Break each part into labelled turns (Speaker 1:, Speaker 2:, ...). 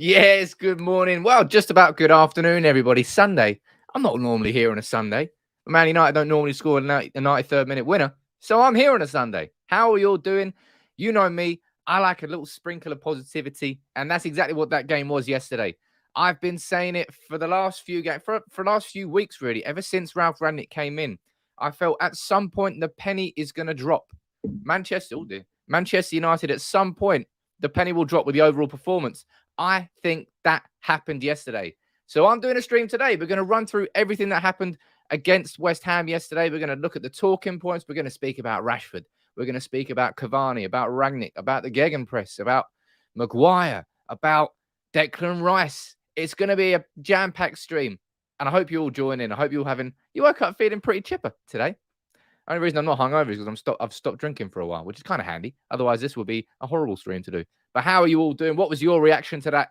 Speaker 1: Yes, good morning. Well, just about good afternoon, everybody. Sunday. I'm not normally here on a Sunday. Man United don't normally score a 93rd minute winner. So I'm here on a Sunday. How are you all doing? You know me. I like a little sprinkle of positivity. And that's exactly what that game was yesterday. I've been saying it for the last few games, for the last few weeks, really, ever since Ralf Rangnick came in. I felt at some point the penny is going to drop. Manchester United, at some point, the penny will drop with the overall performance. I think that happened yesterday. So I'm doing a stream today. We're going to run through everything that happened against West Ham yesterday. We're going to look at the talking points. We're going to speak about Rashford. We're going to speak about Cavani, about Rangnick, about the Gegenpress, about Maguire, about Declan Rice. It's going to be a jam-packed stream. And I hope you all join in. I hope you all you woke up feeling pretty chipper today. Only reason I'm not hungover is because I've stopped drinking for a while, which is kind of handy. Otherwise, this would be a horrible stream to do. But how are you all doing? What was your reaction to that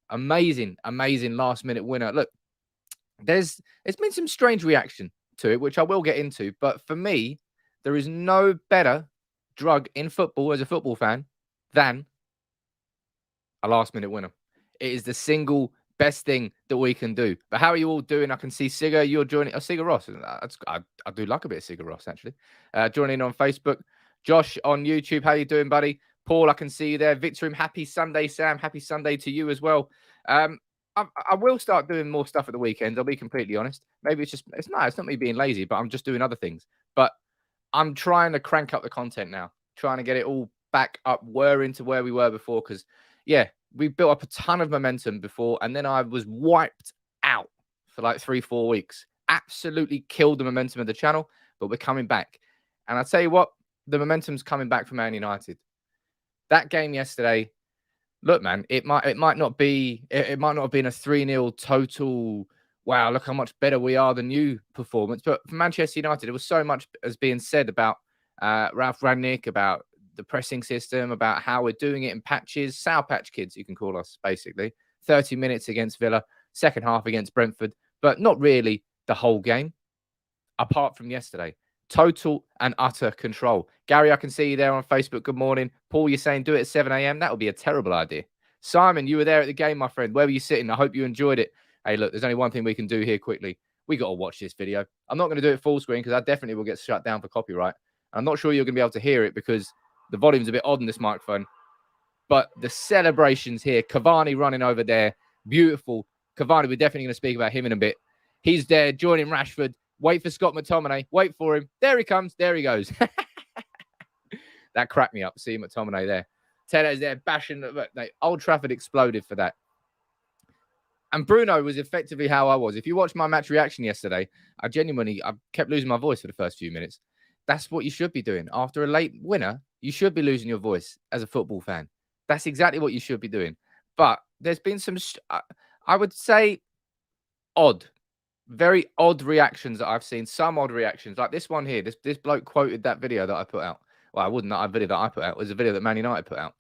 Speaker 1: amazing last minute winner? Look, it's been some strange reaction to it, which I will get into. But for me, there is no better drug in football as a football fan than a last minute winner. It is the single best thing that we can do. But how are you all doing? I can see Sigga, you're joining. Sigga Ross. I do like a bit of Sigga Ross, actually. Joining on Facebook. Josh on YouTube. How you doing, buddy? Paul, I can see you there. Victor, happy Sunday, Sam. Happy Sunday to you as well. I will start doing more stuff at the weekends. I'll be completely honest. Maybe it's not me being lazy, but I'm just doing other things. But I'm trying to crank up the content now, trying to get it all back up into where we were before. Because, yeah, we built up a ton of momentum before, and then I was wiped out for like 3-4 weeks. Absolutely killed the momentum of the channel, but we're coming back. And I'll tell you what, the momentum's coming back from Man United. That game yesterday, look, man, it might not have been a 3-0 total, wow, look how much better we are than you performance. But for Manchester United, there was so much as being said about Ralf Rangnick, about the pressing system, about how we're doing it in patches. Sour Patch Kids, you can call us, basically. 30 minutes against Villa, second half against Brentford, but not really the whole game, apart from yesterday. Total and utter control. Gary, I can see you there on Facebook. Good morning. Paul, you're saying do it at 7 a.m. That would be a terrible idea. Simon, you were there at the game, my friend. Where were you sitting? I hope you enjoyed it. Hey, look, there's only one thing we can do here quickly. We got to watch this video. I'm not going to do it full screen because I definitely will get shut down for copyright. I'm not sure you're going to be able to hear it because the volume's a bit odd on this microphone. But the celebrations here, Cavani running over there, beautiful. Cavani, we're definitely going to speak about him in a bit. He's there joining Rashford. Wait for Scott McTominay. Wait for him. There he comes. There he goes. That cracked me up. See McTominay there. Tedder's there bashing. Old Trafford exploded for that. And Bruno was effectively how I was. If you watched my match reaction yesterday, I kept losing my voice for the first few minutes. That's what you should be doing. After a late winner, you should be losing your voice as a football fan. That's exactly what you should be doing. But there's been some, I would say, very odd reactions that I've seen. Some odd reactions, like this one here. This bloke quoted that video that I put out. Well, I wouldn't. That video that I put out was a video that Man United put out,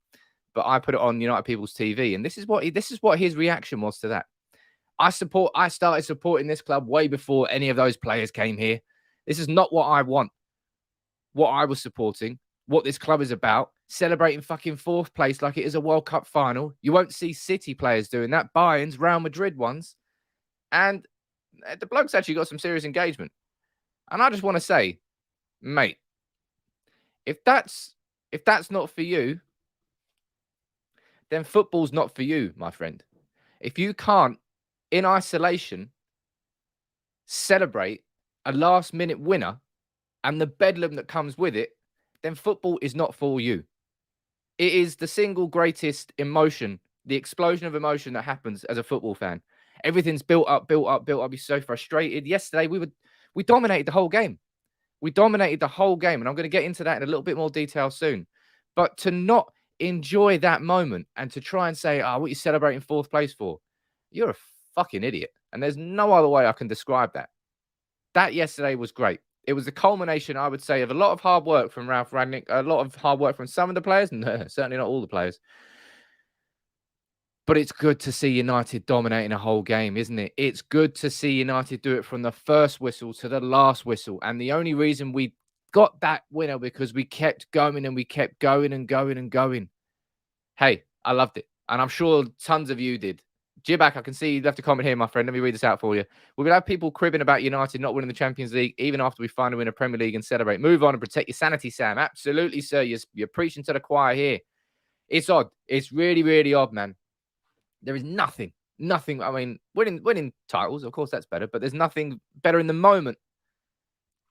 Speaker 1: but I put it on United People's TV, and this is what his reaction was to that. I started supporting this club way before any of those players came here. This is not what I want. What I was supporting, what this club is about, celebrating fucking 4th place like it is a World Cup final. You won't see City players doing that. Bayern's, Real Madrid ones, and the bloke's actually got some serious engagement. And I just want to say, mate, if that's not for you, then football's not for you, my friend. If you can't, in isolation, celebrate a last-minute winner and the bedlam that comes with it, then football is not for you. It is the single greatest emotion, the explosion of emotion that happens as a football fan. Everything's built up. You're so frustrated. Yesterday, we dominated the whole game. We dominated the whole game, and I'm going to get into that in a little bit more detail soon. But to not enjoy that moment and to try and say, what are you celebrating 4th place for? You're a fucking idiot. And there's no other way I can describe that. That yesterday was great. It was the culmination, I would say, of a lot of hard work from Ralf Rangnick, a lot of hard work from some of the players, and certainly not all the players. But it's good to see United dominating a whole game, isn't it? It's good to see United do it from the first whistle to the last whistle. And the only reason we got that winner because we kept going and we kept going and going and going. Hey, I loved it. and I'm sure tons of you did. Jibak, I can see you left a comment here, my friend. Let me read this out for you. We would have people cribbing about United not winning the Champions League, even after we finally win a Premier League and celebrate. Move on and protect your sanity, Sam. Absolutely, sir. You're preaching to the choir here. It's odd. It's really, really odd, man. There is nothing. I mean, winning titles, of course, that's better, but there's nothing better in the moment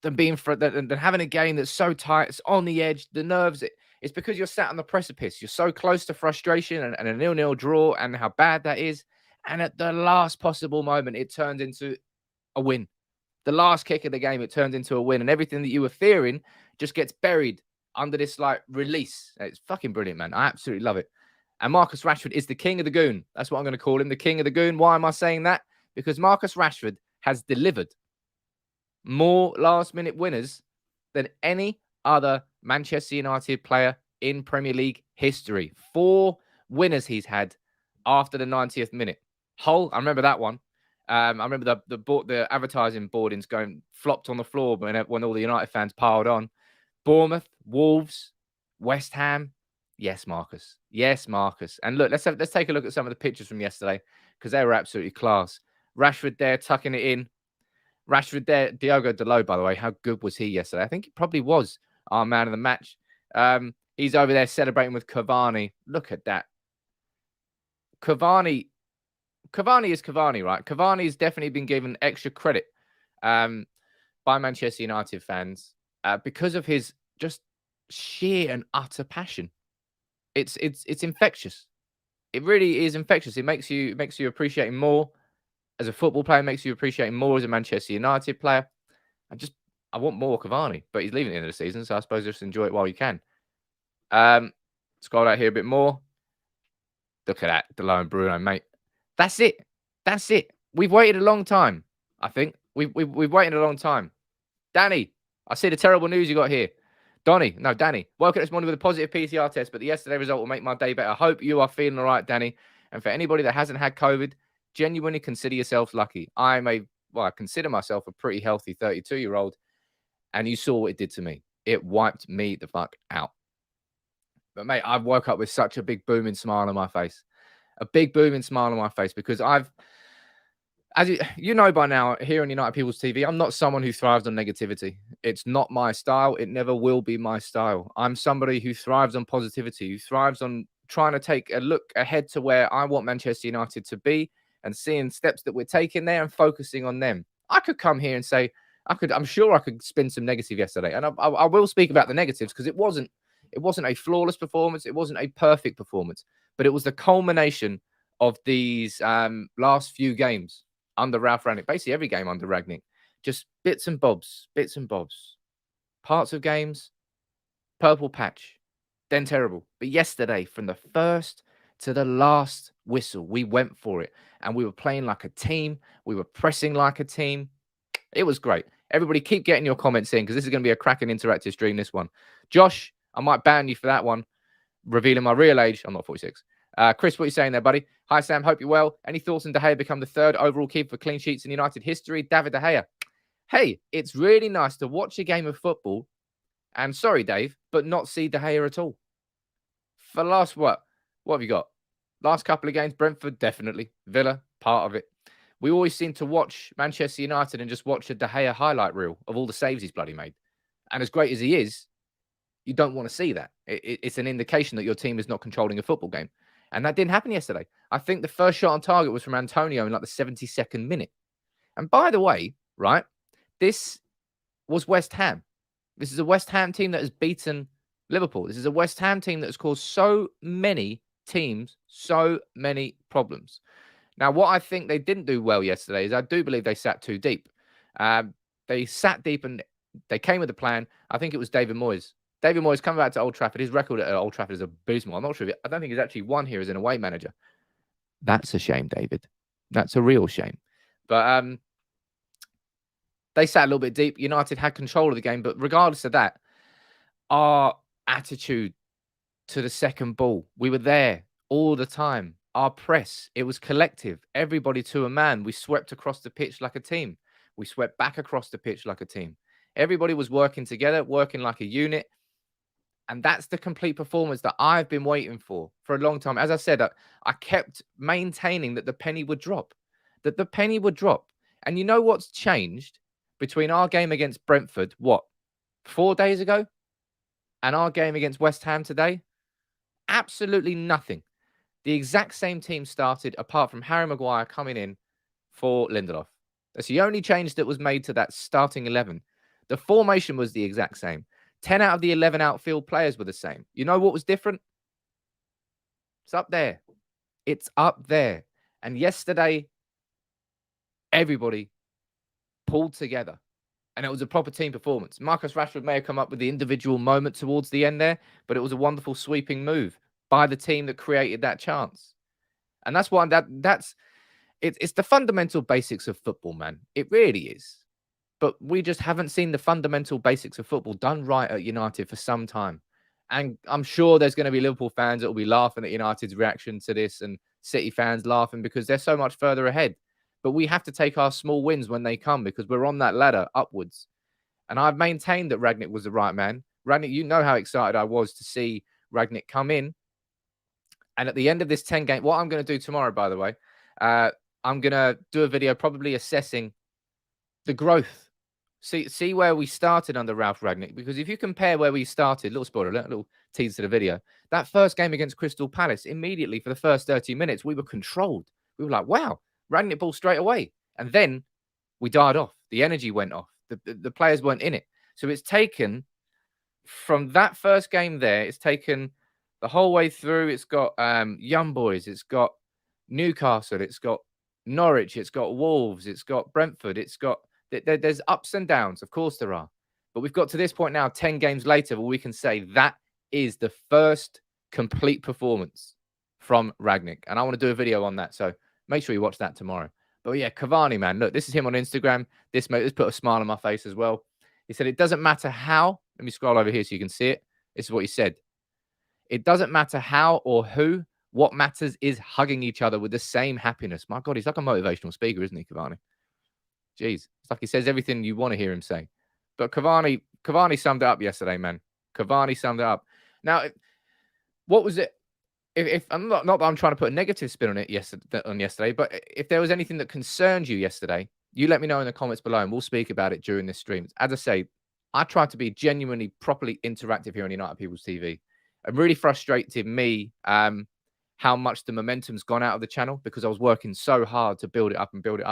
Speaker 1: than than having a game that's so tight, it's on the edge, the nerves. It's because you're sat on the precipice. You're so close to frustration and a 0-0 draw, and how bad that is. And at the last possible moment, it turns into a win. The last kick of the game, it turns into a win, and everything that you were fearing just gets buried under this like release. It's fucking brilliant, man. I absolutely love it. And Marcus Rashford is the king of the goon. That's what I'm going to call him, the king of the goon. Why am I saying that? Because Marcus Rashford has delivered more last-minute winners than any other Manchester United player in Premier League history. 4 winners he's had after the 90th minute. Hull, I remember that one. I remember the advertising boardings going flopped on the floor when all the United fans piled on. Bournemouth, Wolves, West Ham. Yes, Marcus. Yes, Marcus. And look, let's take a look at some of the pictures from yesterday because they were absolutely class. Rashford there tucking it in. Rashford there. Diogo Dalot, by the way, how good was he yesterday? I think he probably was our man of the match. He's over there celebrating with Cavani. Look at that. Cavani is Cavani, right? Cavani has definitely been given extra credit by Manchester United fans because of his just sheer and utter passion. It's infectious. It really is infectious. It makes you appreciate him more as a football player. It makes you appreciate him more as a Manchester United player. I want more Cavani, but he's leaving at the end of the season, so I suppose just enjoy it while you can. Scroll out here a bit more. Look at that, Dalot and Bruno, mate. That's it. That's it. We've waited a long time. I think we've waited a long time. Danny, I see the terrible news you got here. Danny, woke up this morning with a positive PCR test, but the yesterday result will make my day better. I hope you are feeling all right, Danny. And for anybody that hasn't had COVID, genuinely consider yourselves lucky. I consider myself a pretty healthy 32-year-old, and you saw what it did to me. It wiped me the fuck out. But mate, I've woke up with such a big booming smile on my face. A big booming smile on my face because as you know by now, here on United People's TV, I'm not someone who thrives on negativity. It's not my style. It never will be my style. I'm somebody who thrives on positivity, who thrives on trying to take a look ahead to where I want Manchester United to be and seeing steps that we're taking there and focusing on them. I could come here and say, I'm sure I could spin some negative yesterday. And I will speak about the negatives because it wasn't a flawless performance. It wasn't a perfect performance, but it was the culmination of these last few games under Ralf Rangnick, basically every game under Rangnick, just bits and bobs, parts of games, purple patch, then terrible. But yesterday, from the first to the last whistle, we went for it and we were playing like a team. We were pressing like a team. It was great. Everybody keep getting your comments in because this is going to be a cracking interactive stream, this one. Josh, I might ban you for that one, revealing my real age. I'm not 46. Chris, what are you saying there, buddy? Hi, Sam. Hope you're well. Any thoughts on De Gea become the 3rd overall keeper for clean sheets in United history? David De Gea. Hey, it's really nice to watch a game of football, and sorry, Dave, but not see De Gea at all. For the last, what have you got? Last couple of games, Brentford, definitely. Villa, part of it. We always seem to watch Manchester United and just watch a De Gea highlight reel of all the saves he's bloody made. And as great as he is, you don't want to see that. It's an indication that your team is not controlling a football game. And that didn't happen yesterday. I think the first shot on target was from Antonio in like the 72nd minute. And by the way, right, this was West Ham. This is a West Ham team that has beaten Liverpool. This is a West Ham team that has caused so many teams so many problems. Now, what I think they didn't do well yesterday is I do believe they sat too deep. They sat deep and they came with a plan. I think it was David Moyes. David Moyes coming back to Old Trafford. His record at Old Trafford is abysmal. I'm not sure. I don't think he's actually won here as an away manager. That's a shame, David. That's a real shame. But they sat a little bit deep. United had control of the game. But regardless of that, our attitude to the second ball, we were there all the time. Our press, it was collective. Everybody to a man. We swept across the pitch like a team. We swept back across the pitch like a team. Everybody was working together, working like a unit. And that's the complete performance that I've been waiting for a long time. As I said, I kept maintaining that the penny would drop, that the penny would drop. And you know what's changed between our game against Brentford, 4 days ago, and our game against West Ham today? Absolutely nothing. The exact same team started, apart from Harry Maguire coming in for Lindelof. That's the only change that was made to that starting 11. The formation was the exact same. 10 out of the 11 outfield players were the same. You know what was different? It's up there. It's up there. And yesterday, everybody pulled together. And it was a proper team performance. Marcus Rashford may have come up with the individual moment towards the end there, but it was a wonderful sweeping move by the team that created that chance. And that's why it's the fundamental basics of football, man. It really is. But we just haven't seen the fundamental basics of football done right at United for some time. And I'm sure there's going to be Liverpool fans that will be laughing at United's reaction to this, and City fans laughing because they're so much further ahead. But we have to take our small wins when they come, because we're on that ladder upwards. And I've maintained that Rangnick was the right man. Rangnick, you know how excited I was to see Rangnick come in. And at the end of this 10 game, what I'm going to do tomorrow, by the way, I'm going to do a video probably assessing the growth. See where we started under Ralf Rangnick, because if you compare where we started, little spoiler alert, little tease to the video, that first game against Crystal Palace, immediately for the first 30 minutes, we were controlled. We were like, wow, Rangnick ball straight away. And then we died off. The energy went off. The players weren't in it. So it's taken, from that first game there, it's taken the whole way through. It's got young boys. It's got Newcastle. It's got Norwich. It's got Wolves. It's got Brentford. It's got... There's ups and downs. Of course there are. But we've got to this point now, 10 games later, where we can say that is the first complete performance from Rangnick. And I want to do a video on that. So make sure you watch that tomorrow. But yeah, Cavani, man, look, this is him on Instagram. This put a smile on my face as well. He said, it doesn't matter how. Let me scroll over here so you can see it. This is what he said. It doesn't matter how or who. What matters is hugging each other with the same happiness. My God, he's like a motivational speaker, isn't he, Cavani? Jeez, it's like he says everything you want to hear him say. But Cavani summed it up yesterday, man. Cavani summed it up. Now, what was it? If I'm not that I'm trying to put a negative spin on it yesterday, but if there was anything that concerned you yesterday, you let me know in the comments below, and we'll speak about it during this stream. As I say, I try to be genuinely, properly interactive here on United People's TV. It really frustrated me how much the momentum's gone out of the channel, because I was working so hard to build it up.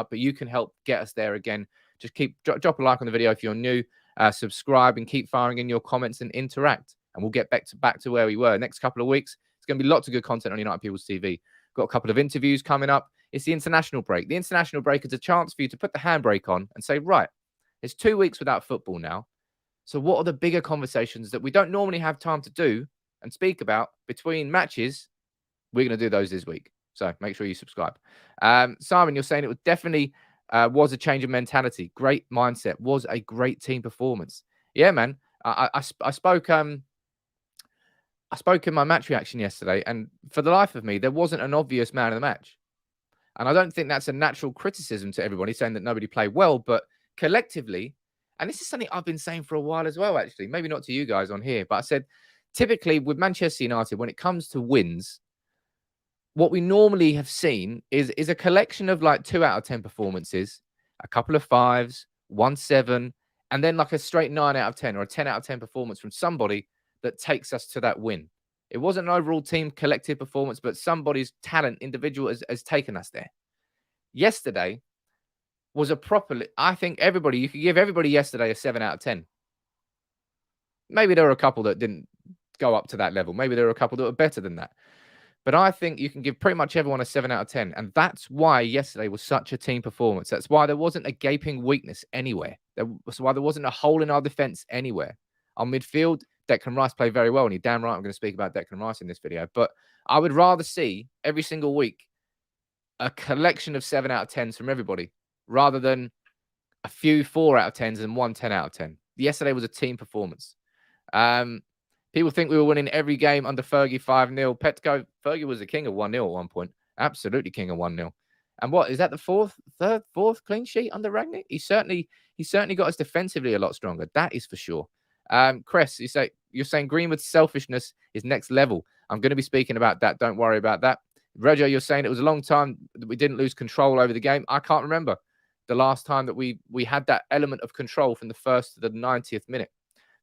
Speaker 1: But you can help get us there again. Just drop a like on the video if you're new, subscribe, and keep firing in your comments and interact. And we'll get back to where we were. Next couple of weeks, it's going to be lots of good content on United People's TV. Got a couple of interviews coming up. It's the international break. The international break is a chance for you to put the handbrake on and say, right, it's 2 weeks without football now. So what are the bigger conversations that we don't normally have time to do and speak about between matches? We're going to do those this week. So make sure you subscribe. Simon, you're saying it was definitely was a change of mentality. Great mindset. Was a great team performance. Yeah, man. I spoke in my match reaction yesterday, and for the life of me, there wasn't an obvious man of the match. And I don't think that's a natural criticism to everybody saying that nobody played well, but collectively, and this is something I've been saying for a while as well, actually, maybe not to you guys on here, but I said, typically with Manchester United, when it comes to wins, what we normally have seen is a collection of like 2 out of 10 performances, a couple of 5s, 1 7, and then like a straight 9 out of 10 or a 10 out of 10 performance from somebody that takes us to that win. It wasn't an overall team collective performance, but somebody's talent, individual, has taken us there. Yesterday was I think you could give everybody yesterday a 7 out of 10. Maybe there were a couple that didn't go up to that level. Maybe there were a couple that were better than that. But I think you can give pretty much everyone a 7 out of 10. And that's why yesterday was such a team performance. That's why there wasn't a gaping weakness anywhere. That's why there wasn't a hole in our defense anywhere. Our midfield, Declan Rice played very well. And you're damn right I'm going to speak about Declan Rice in this video. But I would rather see every single week a collection of 7 out of 10s from everybody, rather than a few 4 out of 10s and one 10 out of 10. Yesterday was a team performance. People think we were winning every game under Fergie 5-0. Petco, Fergie was the king of 1-0 at one point. Absolutely king of 1-0. And what is that, the fourth clean sheet under Rangnick? He certainly got us defensively a lot stronger. That is for sure. Chris, you say You're saying Greenwood's selfishness is next level. I'm going to be speaking about that. Don't worry about that. Rego, you're saying it was a long time that we didn't lose control over the game. I can't remember the last time that we had that element of control from the first to the 90th minute.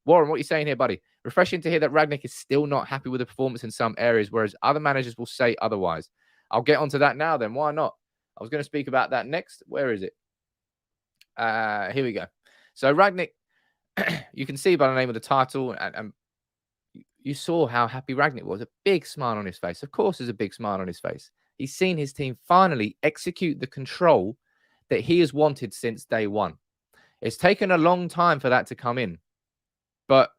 Speaker 1: Warren, what are you saying here, buddy? Refreshing to hear that Rangnick is still not happy with the performance in some areas, whereas other managers will say otherwise. I'll get onto that now then. Why not? I was going to speak about that next. Where is it? Here we go. So Rangnick, you can see by the name of the title, and you saw how happy Rangnick was. A big smile on his face. Of course, there's a big smile on his face. He's seen his team finally execute the control that he has wanted since day one. It's taken a long time for that to come in, but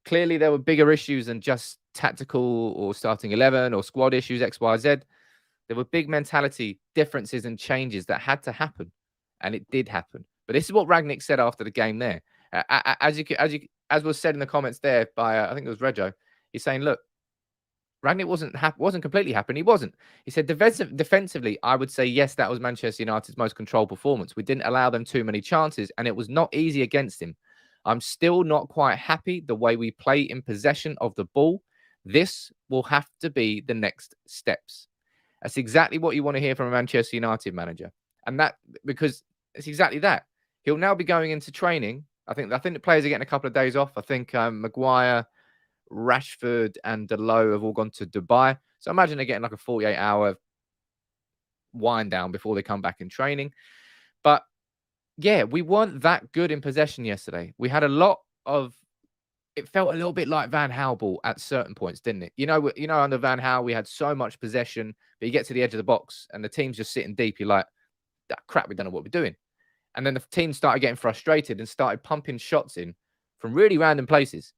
Speaker 1: clearly there were bigger issues than just tactical or starting 11 or squad issues, X, Y, Z. There were big mentality differences and changes that had to happen, and it did happen. But this is what Rangnick said after the game there. As was said in the comments there by, I think it was Rego, he's saying, look, Rangnick wasn't completely happy. He wasn't. He said defensively, I would say, yes, that was Manchester United's most controlled performance. We didn't allow them too many chances, and it was not easy against him. I'm still not quite happy the way we play in possession of the ball. This will have to be the next steps. That's exactly what you want to hear from a Manchester United manager. And that, because it's exactly that. He'll now be going into training. I think the players are getting a couple of days off. I think Maguire, Rashford, and Delo have all gone to Dubai. So imagine they're getting like a 48-hour wind down before they come back in training. But yeah, we weren't that good in possession yesterday. We had a lot of. It felt a little bit like Van Gaal ball at certain points, didn't it? You know, under Van Gaal, we had so much possession, but you get to the edge of the box and the team's just sitting deep. You're like, crap, we don't know what we're doing. And then the team started getting frustrated and started pumping shots in from really random places.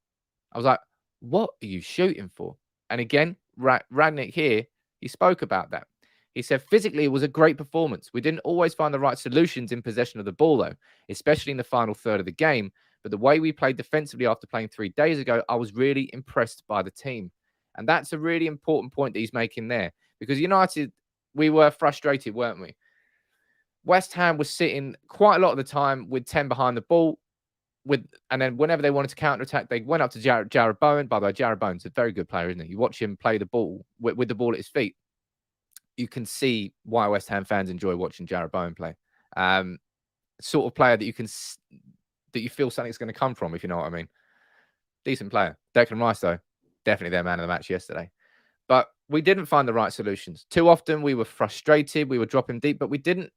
Speaker 1: I was like, what are you shooting for? And again, Rangnick here, he spoke about that. He said, physically, it was a great performance. We didn't always find the right solutions in possession of the ball, though, especially in the final third of the game. But the way we played defensively after playing 3 days ago, I was really impressed by the team. And that's a really important point that he's making there. Because United, we were frustrated, weren't we? West Ham was sitting quite a lot of the time with 10 behind the ball. And then whenever they wanted to counter-attack, they went up to Jarrod Bowen. By the way, Jarrod Bowen's a very good player, isn't he? You watch him play the ball with the ball at his feet. You can see why West Ham fans enjoy watching Jarrod Bowen play. Sort of player that you feel something's going to come from, if you know what I mean. Decent player. Declan Rice, though, definitely their man of the match yesterday. But we didn't find the right solutions. Too often we were frustrated. We were dropping deep, but we didn't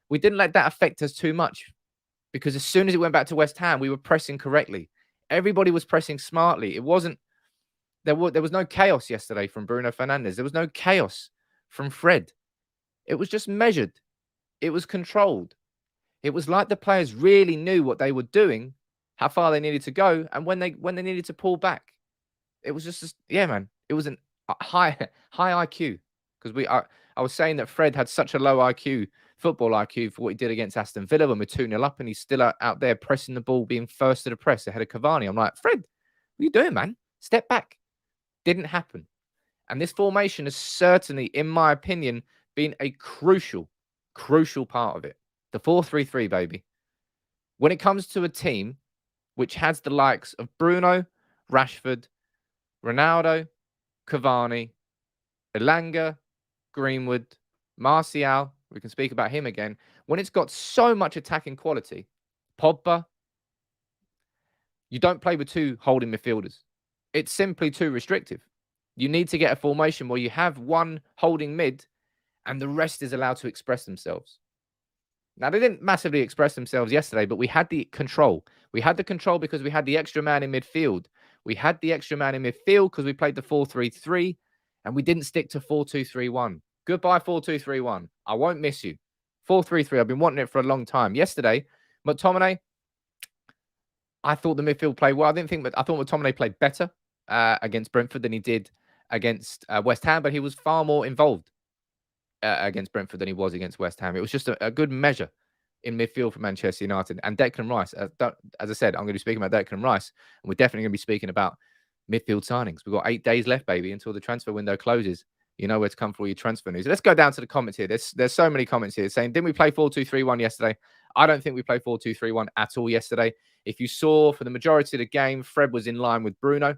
Speaker 1: let that affect us too much. Because as soon as it went back to West Ham, we were pressing correctly. Everybody was pressing smartly. It wasn't. There was no chaos yesterday from Bruno Fernandes. There was no chaos from Fred. It was just measured. It was controlled. It was like the players really knew what they were doing, how far they needed to go, and when they needed to pull back. It was just yeah, man. It was a high IQ. Because I was saying that Fred had such a low IQ, football IQ, for what he did against Aston Villa when we're 2-0 up, and he's still out there pressing the ball, being first to the press ahead of Cavani. I'm like, Fred, what are you doing, man? Step back. Didn't happen. And this formation has certainly, in my opinion, been a crucial part of it. The 4-3-3, baby. When it comes to a team which has the likes of Bruno, Rashford, Ronaldo, Cavani, Elanga, Greenwood, Martial, we can speak about him again. When it's got so much attacking quality, Pogba, you don't play with 2 holding midfielders. It's simply too restrictive. You need to get a formation where you have 1 holding mid and the rest is allowed to express themselves. Now, they didn't massively express themselves yesterday, but we had the control. We had the control because we had the extra man in midfield. We had the extra man in midfield because we played the 4-3-3 and we didn't stick to 4-2-3-1. Goodbye, 4-2-3-1. I won't miss you. 4-3-3. I've been wanting it for a long time. Yesterday, McTominay, I thought the midfield played well. I thought McTominay played better against Brentford than he did against West Ham, but he was far more involved against Brentford than he was against West Ham. It was just a good measure in midfield for Manchester United. And Declan Rice, as I said, I'm going to be speaking about Declan Rice, and we're definitely going to be speaking about midfield signings. We've got 8 days left, baby, until the transfer window closes. You know where to come for all your transfer news. Let's go down to the comments here. There's so many comments here saying, didn't we play 4-2-3-1 yesterday? I don't think we played 4-2-3-1 at all yesterday. If you saw for the majority of the game, Fred was in line with Bruno.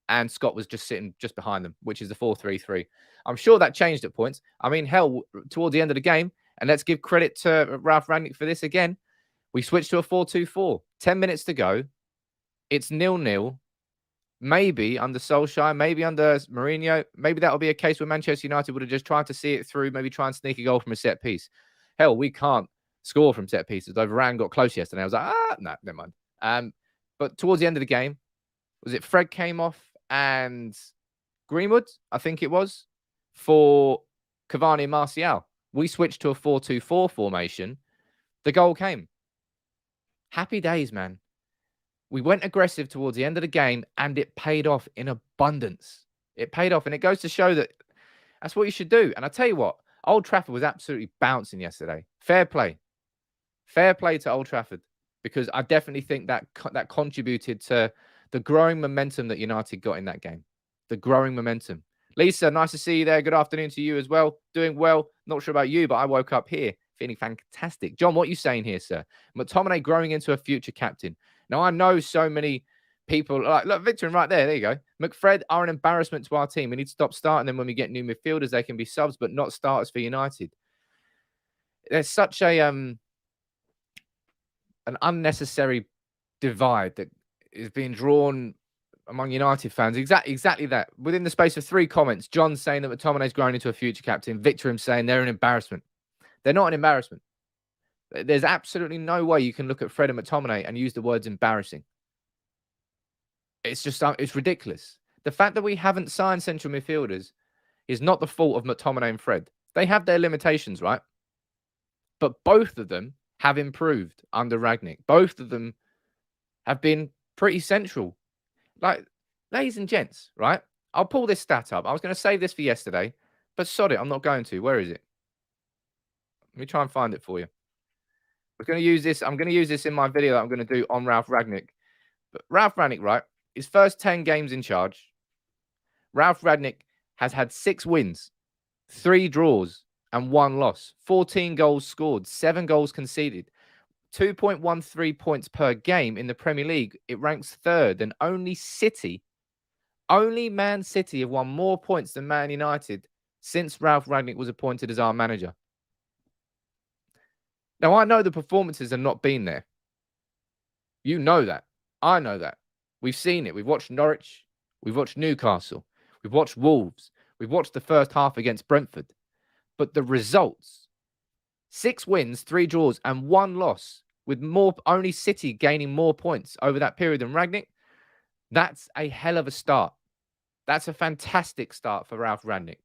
Speaker 1: and Scott was just sitting just behind them, which is the 4-3-3. I'm sure that changed at points. I mean, hell, towards the end of the game, and let's give credit to Ralf Rangnick for this again, we switched to a 4-2-4. 10 minutes to go. It's 0-0. Maybe under Solskjaer, maybe under Mourinho, maybe that'll be a case where Manchester United would have just tried to see it through, maybe try and sneak a goal from a set piece. Hell, we can't score from set pieces. Though Varane got close yesterday. I was like, no, never mind. But towards the end of the game, was it Fred came off and Greenwood, I think it was, for Cavani and Martial. We switched to a 4-2-4 formation. The goal came. Happy days, man. We went aggressive towards the end of the game, and it paid off in abundance. It paid off, and it goes to show that that's what you should do. And I tell you what, Old Trafford was absolutely bouncing yesterday. Fair play. Fair play to Old Trafford, because I definitely think that contributed to the growing momentum that United got in that game. The growing momentum. Lisa, nice to see you there. Good afternoon to you as well. Doing well. Not sure about you, but I woke up here feeling fantastic. John, what are you saying here, sir? McTominay growing into a future captain. Now, I know so many people, like, look, Victor, right there you go. McFred are an embarrassment to our team. We need to stop starting them when we get new midfielders. They can be subs, but not starters for United. There's such an unnecessary divide that is being drawn among United fans. Exactly that. Within the space of 3 comments, John saying that McTominay's grown into a future captain. Victor him saying they're an embarrassment. They're not an embarrassment. There's absolutely no way you can look at Fred and McTominay and use the words embarrassing. It's just, it's ridiculous. The fact that we haven't signed central midfielders is not the fault of McTominay and Fred. They have their limitations, right? But both of them have improved under Rangnick. Both of them have been pretty central. Like, ladies and gents, right? I'll pull this stat up. I was going to save this for yesterday, but sod it, I'm not going to. Where is it? Let me try and find it for you. We're going to use this. I'm going to use this in my video that I'm going to do on Ralf Rangnick. But Ralf Rangnick, right? His first 10 games in charge, Ralf Rangnick has had 6 wins, 3 draws, and 1 loss. 14 goals scored, 7 goals conceded. 2.13 points per game in the Premier League. It ranks 3rd, and only Man City have won more points than Man United since Ralf Rangnick was appointed as our manager. Now, I know the performances have not been there. You know that. I know that. We've seen it. We've watched Norwich. We've watched Newcastle. We've watched Wolves. We've watched the first half against Brentford. But the results, 6 wins, 3 draws, and 1 loss, with only City gaining more points over that period than Rangnick, that's a hell of a start. That's a fantastic start for Ralf Rangnick.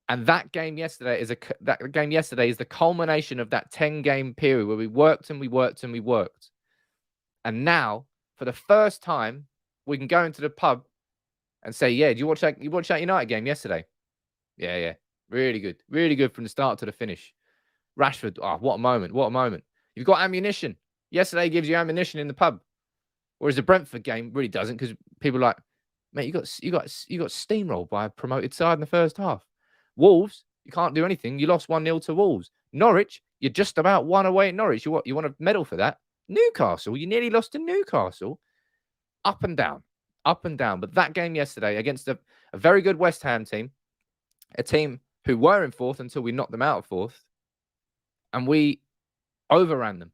Speaker 1: And that game yesterday is the culmination of that 10-game period where we worked and we worked and we worked. And now, for the first time, we can go into the pub and say, yeah, you watch that United game yesterday? Yeah. Really good. Really good from the start to the finish. Rashford, what a moment. What a moment. You've got ammunition. Yesterday gives you ammunition in the pub. Whereas the Brentford game really doesn't, because people are like, mate, you got steamrolled by a promoted side in the first half. Wolves, you can't do anything. You lost 1-0 to Wolves. Norwich, you just about won away at Norwich. You want a medal for that? Newcastle, you nearly lost to Newcastle. Up and down. But that game yesterday against a very good West Ham team, a team who were in 4th until we knocked them out of 4th, and we overran them.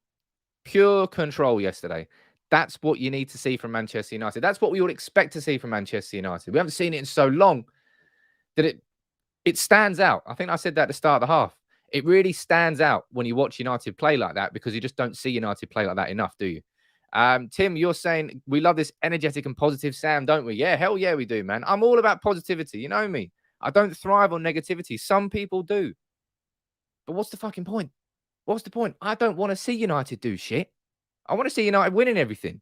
Speaker 1: Pure control yesterday. That's what you need to see from Manchester United. That's what we would expect to see from Manchester United. We haven't seen it in so long that it stands out. I think I said that at the start of the half. It really stands out when you watch United play like that, because you just don't see United play like that enough, do you? Tim, you're saying we love this energetic and positive Sam, don't we? Yeah, hell yeah, we do, man. I'm all about positivity. You know me. I don't thrive on negativity. Some people do. But what's the fucking point? What's the point? I don't want to see United do shit. I want to see United winning everything.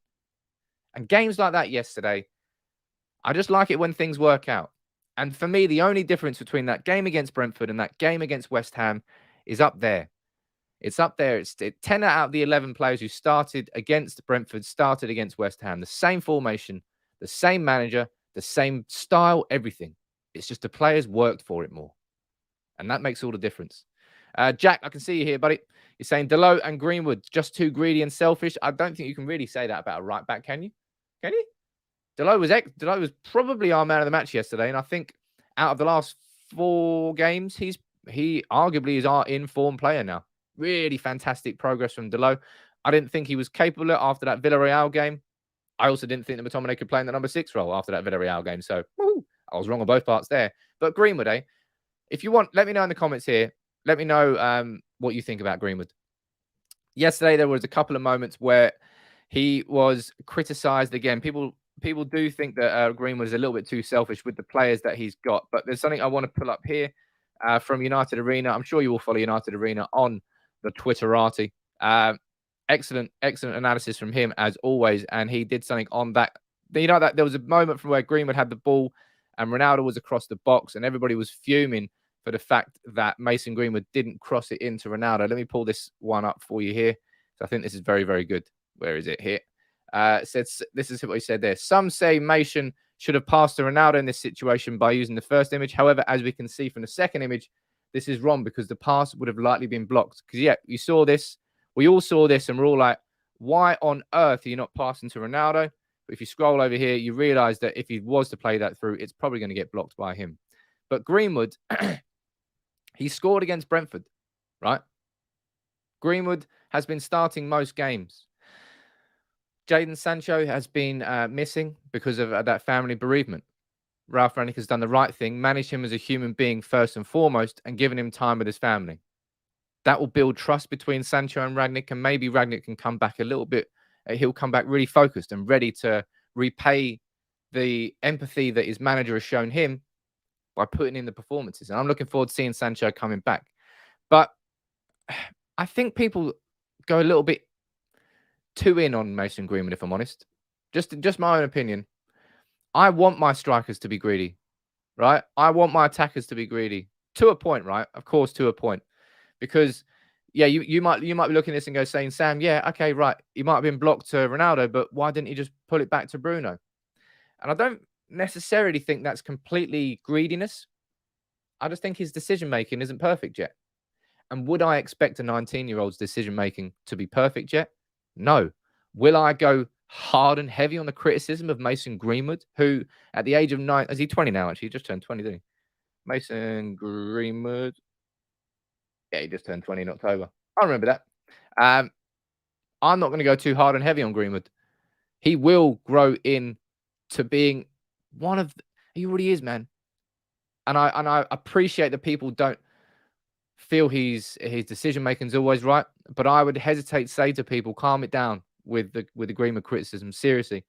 Speaker 1: And games like that yesterday, I just like it when things work out. And for me, the only difference between that game against Brentford and that game against West Ham is up there. It's up there. It's 10 out of the 11 players who started against Brentford started against West Ham. The same formation, the same manager, the same style, everything. It's just the players worked for it more. And that makes all the difference. Jack, I can see you here, buddy. You're saying Dalot and Greenwood, just too greedy and selfish. I don't think you can really say that about a right back, can you? Can you? Dalot was probably our man of the match yesterday, and I think out of the last 4 games, he arguably is our in-form player now. Really fantastic progress from Dalot. I didn't think he was capable after that Villarreal game. I also didn't think that McTominay could play in the number 6 role after that Villarreal game. So I was wrong on both parts there. But Greenwood, if you want, let me know in the comments here. Let me know what you think about Greenwood. Yesterday, there was a couple of moments where he was criticised again. People do think that Greenwood is a little bit too selfish with the players that he's got. But there's something I want to pull up here from United Arena. I'm sure you will follow United Arena on the Twitterati. Excellent analysis from him as always. And he did something on that. You know that there was a moment from where Greenwood had the ball and Ronaldo was across the box and everybody was fuming for the fact that Mason Greenwood didn't cross it into Ronaldo. Let me pull this one up for you here. So I think this is very, very good. Where is it here? This is what he said there. Some say Mason should have passed to Ronaldo in this situation by using the first image. However, as we can see from the second image, this is wrong because the pass would have likely been blocked. Because, yeah, you saw this. We all saw this and we're all like, why on earth are you not passing to Ronaldo? But if you scroll over here, you realize that if he was to play that through, it's probably going to get blocked by him. But Greenwood, he scored against Brentford, right? Greenwood has been starting most games. Jadon Sancho has been missing because of that family bereavement. Ralf Rangnick has done the right thing, managed him as a human being first and foremost, and given him time with his family. That will build trust between Sancho and Rangnick, and maybe Rangnick can come back a little bit. He'll come back really focused and ready to repay the empathy that his manager has shown him by putting in the performances. And I'm looking forward to seeing Sancho coming back. But I think people go a little bit too in on Mason Greenwood, if I'm honest. Just my own opinion. I want my strikers to be greedy, right? I want my attackers to be greedy. To a point, right? Of course, to a point. Because, yeah, you might be looking at this and go saying, Sam, yeah, okay, right. He might have been blocked to Ronaldo, but why didn't he just pull it back to Bruno? And I don't necessarily think that's completely greediness. I just think his decision-making isn't perfect yet. And would I expect a 19-year-old's decision-making to be perfect yet? No. Will I go hard and heavy on the criticism of Mason Greenwood, who at the age of 9, is he 20 now actually? He just turned 20, didn't he? Mason Greenwood. Yeah, he just turned 20 in October. I remember that. I'm not going to go too hard and heavy on Greenwood. He will grow into being one of he already is, man. And I appreciate that people don't feel his decision making is always right, but I would hesitate to say to people, calm it down with the Greenwood criticism. Seriously,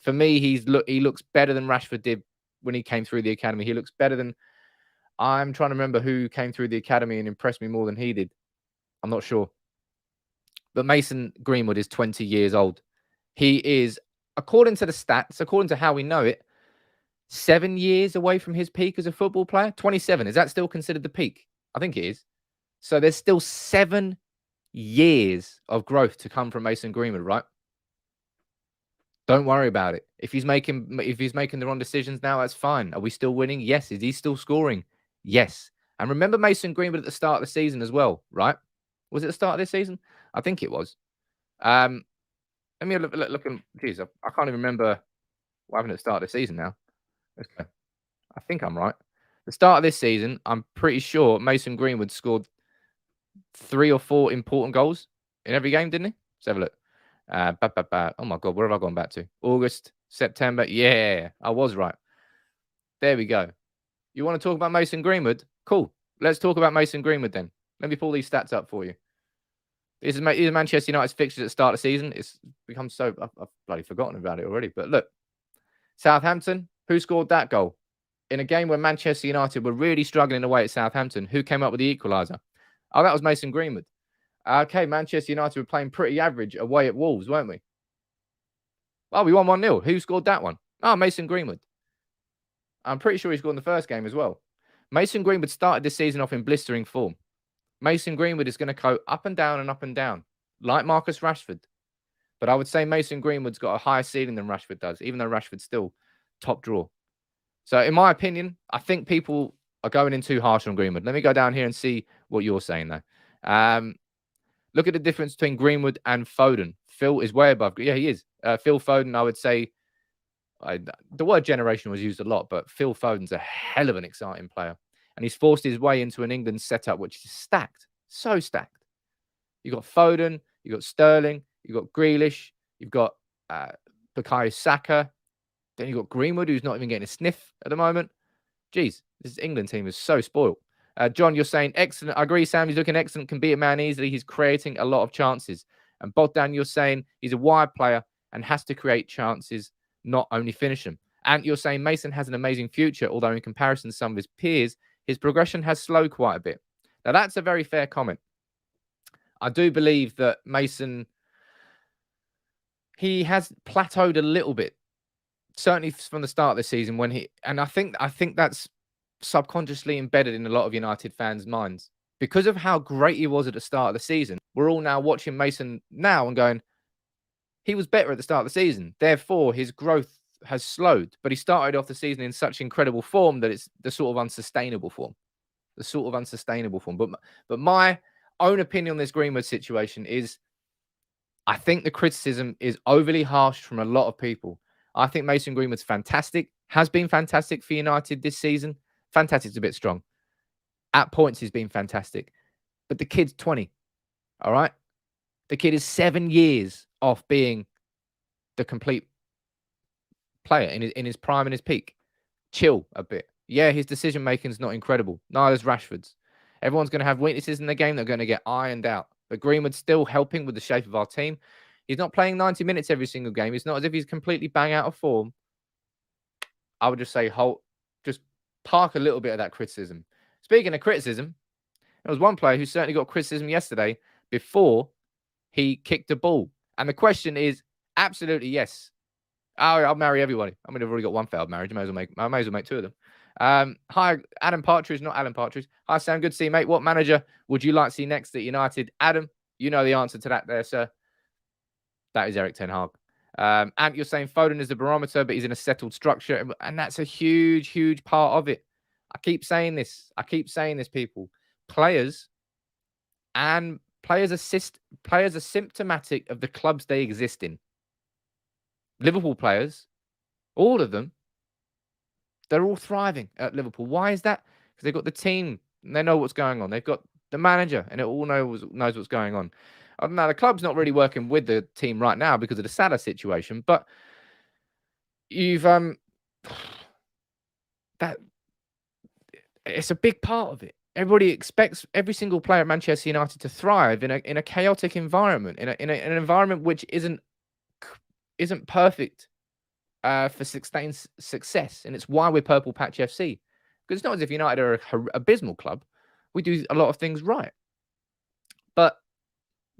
Speaker 1: for me, he looks better than Rashford did when he came through the academy. He looks better than I'm trying to remember who came through the academy and impressed me more than he did. I'm not sure, but Mason Greenwood is 20 years old. He is, according to the stats, according to how we know it, 7 years away from his peak as a football player. 27. Is that still considered the peak? I think it is. So there's still 7 years of growth to come from Mason Greenwood, right? Don't worry about it. If he's making the wrong decisions now, that's fine. Are we still winning? Yes. Is he still scoring? Yes. And remember Mason Greenwood at the start of the season as well, right? Was it the start of this season? I think it was. Let me look. Geez, I can't even remember what happened at the start of the season now. Okay. I think I'm right. The start of this season, I'm pretty sure Mason Greenwood scored 3 or 4 important goals in every game, didn't he? Let's have a look. Oh my God, where have I gone back to? August, September. Yeah, I was right. There we go. You want to talk about Mason Greenwood? Cool. Let's talk about Mason Greenwood then. Let me pull these stats up for you. This is Manchester United's fixtures at the start of the season. It's become so... I've bloody forgotten about it already. But look, Southampton, who scored that goal? In a game where Manchester United were really struggling away at Southampton, who came up with the equaliser? Oh, that was Mason Greenwood. Okay, Manchester United were playing pretty average away at Wolves, weren't we? Oh, we won 1-0. Who scored that one? Oh, Mason Greenwood. I'm pretty sure he scored in the first game as well. Mason Greenwood started this season off in blistering form. Mason Greenwood is going to go up and down and up and down, like Marcus Rashford. But I would say Mason Greenwood's got a higher ceiling than Rashford does, even though Rashford's still top draw. So in my opinion, I think people are going in too harsh on Greenwood. Let me go down here and see what you're saying, though. Look at the difference between Greenwood and Foden. Phil is way above. Yeah, he is. Phil Foden, I would say, The word generation was used a lot, but Phil Foden's a hell of an exciting player. And he's forced his way into an England setup which is stacked. So stacked. You've got Foden, you've got Sterling, you've got Grealish, you've got Bukayo Saka. Then you've got Greenwood, who's not even getting a sniff at the moment. Jeez, this England team is so spoiled. John, you're saying excellent. I agree, Sam. He's looking excellent. Can beat a man easily. He's creating a lot of chances. And Bogdan, you're saying he's a wide player and has to create chances, not only finish them. And you're saying Mason has an amazing future, although in comparison to some of his peers, his progression has slowed quite a bit. Now, that's a very fair comment. I do believe that Mason, he has plateaued a little bit. Certainly from the start of the season I think that's subconsciously embedded in a lot of United fans' minds. Because of how great he was at the start of the season, we're all now watching Mason now and going, he was better at the start of the season. Therefore, his growth has slowed. But he started off the season in such incredible form that it's the sort of unsustainable form. But my own opinion on this Greenwood situation is, I think the criticism is overly harsh from a lot of people. I think Mason Greenwood's fantastic, has been fantastic for United this season. Fantastic's a bit strong. At points, he's been fantastic. But the kid's 20, all right? The kid is 7 years off being the complete player in his prime and his peak. Chill a bit. Yeah, his decision-making is not incredible. Neither is Rashford's. Everyone's going to have weaknesses in the game that are going to get ironed out. But Greenwood's still helping with the shape of our team. He's not playing 90 minutes every single game. It's not as if he's completely bang out of form. I would just say, just park a little bit of that criticism. Speaking of criticism, there was one player who certainly got criticism yesterday before he kicked the ball. And the question is, absolutely yes. I'll marry everybody. I mean, I've already got one failed marriage. I may as well make two of them. Hi, Adam Partridge, not Alan Partridge. Hi, Sam. Good to see you, mate. What manager would you like to see next at United? Adam, you know the answer to that there, sir. That is Eric Ten Hag. And you're saying Foden is the barometer, but he's in a settled structure. And that's a huge, huge part of it. I keep saying this, people. Players are symptomatic of the clubs they exist in. Liverpool players, all of them, they're all thriving at Liverpool. Why is that? Because they've got the team and they know what's going on. They've got the manager and it all knows what's going on. Now, the club's not really working with the team right now because of the Salah situation, but you've that it's a big part of it. Everybody expects every single player at Manchester United to thrive in a chaotic environment, in an environment which isn't perfect for sustained success, and it's why we're Purple Patch FC. Because it's not as if United are an abysmal club. We do a lot of things right, but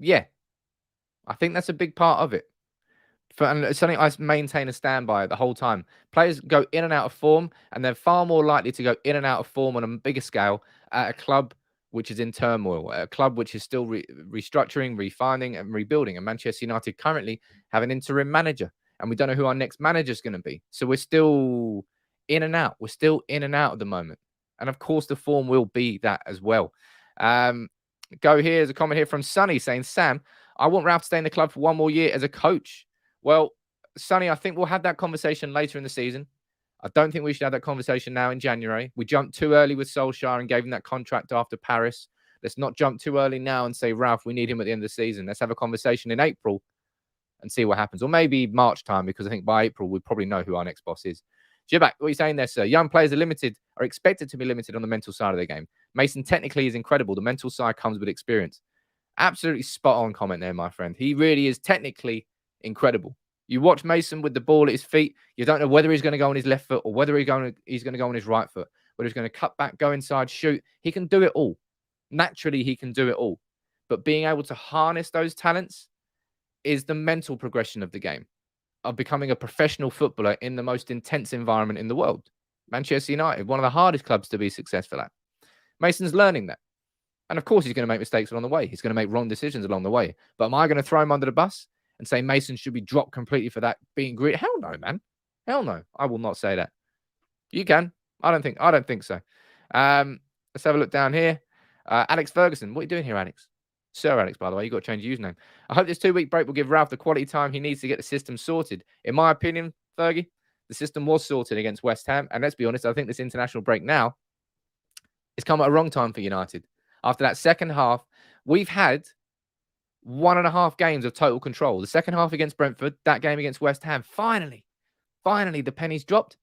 Speaker 1: yeah, I think that's a big part of it. And it's something I maintain a stand by the whole time. Players go in and out of form, and they're far more likely to go in and out of form on a bigger scale at a club which is in turmoil, at a club which is still restructuring, refining, and rebuilding. And Manchester United currently have an interim manager, and we don't know who our next manager is going to be. So we're still in and out. We're still in and out at the moment. And of course, the form will be that as well. Go here. There's a comment here from Sonny saying, Sam, I want Ralf to stay in the club for one more year as a coach. Well, Sonny, I think we'll have that conversation later in the season. I don't think we should have that conversation now in January. We jumped too early with Solskjaer and gave him that contract after Paris. Let's not jump too early now and say, Ralf, we need him at the end of the season. Let's have a conversation in April and see what happens. Or maybe March time, because I think by April, we probably know who our next boss is. Jibak, what are you saying there, sir? Young players are expected to be limited on the mental side of their game. Mason technically is incredible. The mental side comes with experience. Absolutely spot on comment there, my friend. He really is technically incredible. You watch Mason with the ball at his feet. You don't know whether he's going to go on his left foot or whether he's going to go on his right foot, whether he's going to cut back, go inside, shoot. He can do it all. Naturally, he can do it all. But being able to harness those talents is the mental progression of the game, of becoming a professional footballer in the most intense environment in the world. Manchester United, one of the hardest clubs to be successful at. Mason's learning that. And of course, he's going to make mistakes along the way. He's going to make wrong decisions along the way. But am I going to throw him under the bus and say Mason should be dropped completely for that being greedy? Hell no, man. Hell no. I will not say that. You can. I don't think so. Let's have a look down here. Alex Ferguson. What are you doing here, Alex? Sir Alex, by the way. You've got to change your username. I hope this 2-week break will give Ralf the quality time he needs to get the system sorted. In my opinion, Fergie, The system was sorted against West Ham. And let's be honest, I think this international break now has come at a wrong time for United. After that second half, we've had 1.5 games of total control. The second half against Brentford, that game against West Ham. Finally, the pennies dropped.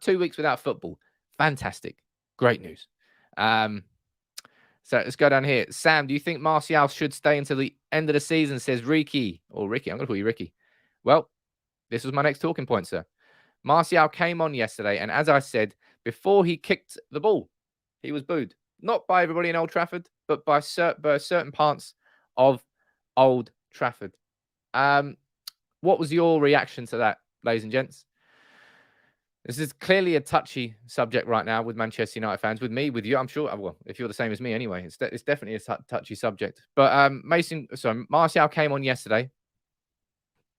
Speaker 1: 2 weeks without football. Fantastic. Great news. So let's go down here. Sam, do you think Martial should stay until the end of the season? Says Ricky. Or Ricky. I'm going to call you Ricky. Well, this was my next talking point, sir. Martial came on yesterday, and as I said, before he kicked the ball, he was booed. Not by everybody in Old Trafford, but by certain parts of Old Trafford. What was your reaction to that, ladies and gents? This is clearly a touchy subject right now with Manchester United fans, with me, with you. I'm sure. Well, if you're the same as me, anyway, it's definitely a touchy subject. But Martial came on yesterday,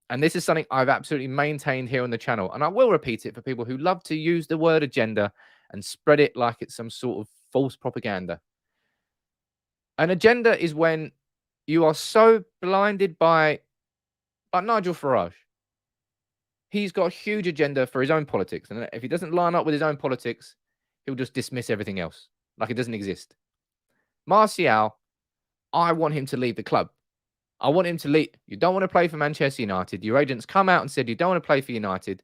Speaker 1: and this is something I've absolutely maintained here on the channel, and I will repeat it for people who love to use the word agenda and spread it like it's some sort of false propaganda. An agenda is when you are so blinded by Nigel Farage. He's got a huge agenda for his own politics. And if he doesn't line up with his own politics, he'll just dismiss everything else like it doesn't exist. Martial, I want him to leave the club. I want him to leave. You don't want to play for Manchester United. Your agents come out and said you don't want to play for United.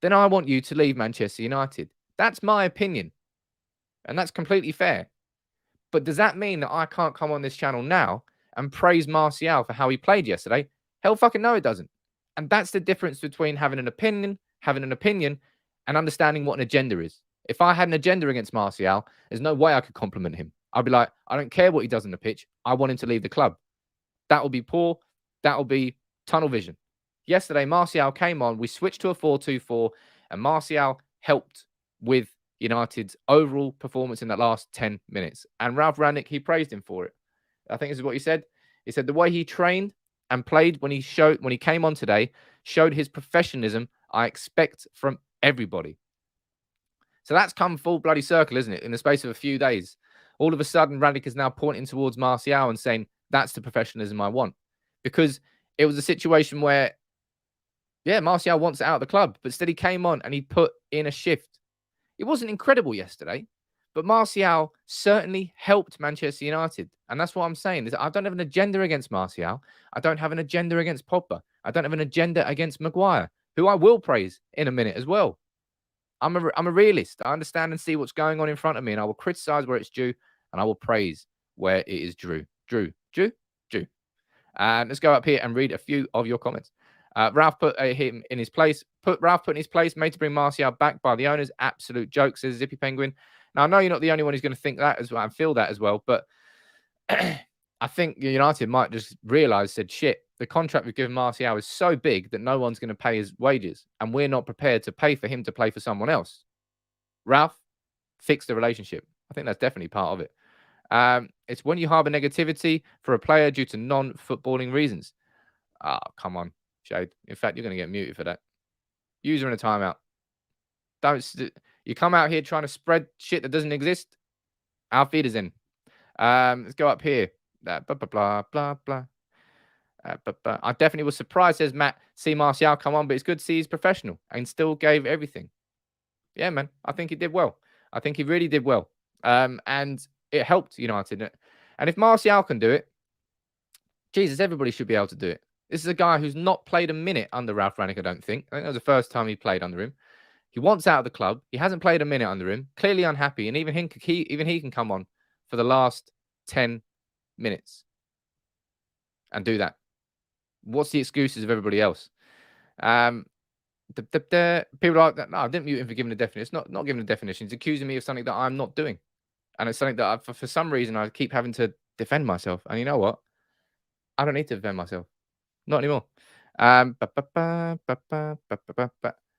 Speaker 1: Then I want you to leave Manchester United. That's my opinion. And that's completely fair. But does that mean that I can't come on this channel now and praise Martial for how he played yesterday? Hell fucking no, it doesn't. And that's the difference between having an opinion, and understanding what an agenda is. If I had an agenda against Martial, there's no way I could compliment him. I'd be like, I don't care what he does on the pitch. I want him to leave the club. That will be poor. That will be tunnel vision. Yesterday, Martial came on. We switched to a 4-2-4, and Martial helped with United's overall performance in that last 10 minutes. And Ralf Rangnick, he praised him for it. I think this is what he said. He said the way he trained and played when he came on today showed his professionalism I expect from everybody. So that's come full bloody circle, isn't it? In the space of a few days, all of a sudden, Rangnick is now pointing towards Martial and saying, that's the professionalism I want. Because it was a situation where, Martial wants it out of the club, but instead he came on and he put in a shift. It wasn't incredible yesterday, but Martial certainly helped Manchester United. And that's what I'm saying. I don't have an agenda against Martial. I don't have an agenda against Pogba. I don't have an agenda against Maguire, who I will praise in a minute as well. I'm a realist. I understand and see what's going on in front of me, and I will criticize where it's due, and I will praise where it is Drew. And let's go up here and read a few of your comments. Ralph put him in his place. Ralph put in his place, made to bring Martial back by the owners. Absolute joke, says Zippy Penguin. Now, I know you're not the only one who's going to think that as well and feel that as well, but I think United might just realize, said, shit, the contract we've given Martial is so big that no one's going to pay his wages, and we're not prepared to pay for him to play for someone else. Ralph, fix the relationship. I think that's definitely part of it. It's when you harbor negativity for a player due to non-footballing reasons. Oh, come on, Shade. In fact, you're going to get muted for that. User in a timeout. You come out here trying to spread shit that doesn't exist. Our feed is in. Let's go up here. Blah, blah, blah, blah. I definitely was surprised, says Matt, see Martial come on, but it's good to see he's professional and still gave everything. Yeah, man. I think he did well. I think he really did well. And it helped United. And if Martial can do it, Jesus, everybody should be able to do it. This is a guy who's not played a minute under Ralf Rangnick, I don't think. I think that was the first time he played under him. He wants out of the club. He hasn't played a minute under him. Clearly unhappy. And even he can come on for the last 10 minutes and do that. What's the excuses of everybody else? People are like, no, I didn't mute him for giving a definition. It's not giving a definition. He's accusing me of something that I'm not doing. And it's something that for some reason I keep having to defend myself. And you know what? I don't need to defend myself. Not anymore.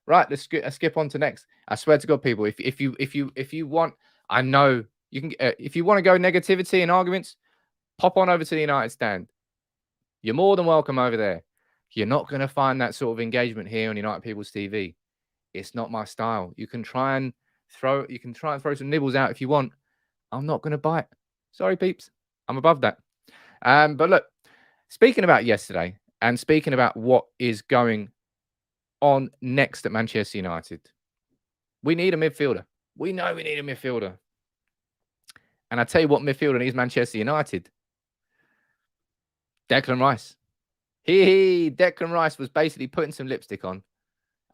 Speaker 1: Right, let's skip on to next. I swear to God, people, if you want, I know you can. If you want to go negativity and arguments, pop on over to the United stand. You're more than welcome over there. You're not going to find that sort of engagement here on United People's TV. It's not my style. You can try and throw some nibbles out if you want. I'm not going to bite. Sorry, peeps. I'm above that. But look, speaking about yesterday and speaking about what is going on next at Manchester United? We need a midfielder. We know we need a midfielder. And I tell you what midfielder needs Manchester United. Declan Rice. Declan Rice was basically putting some lipstick on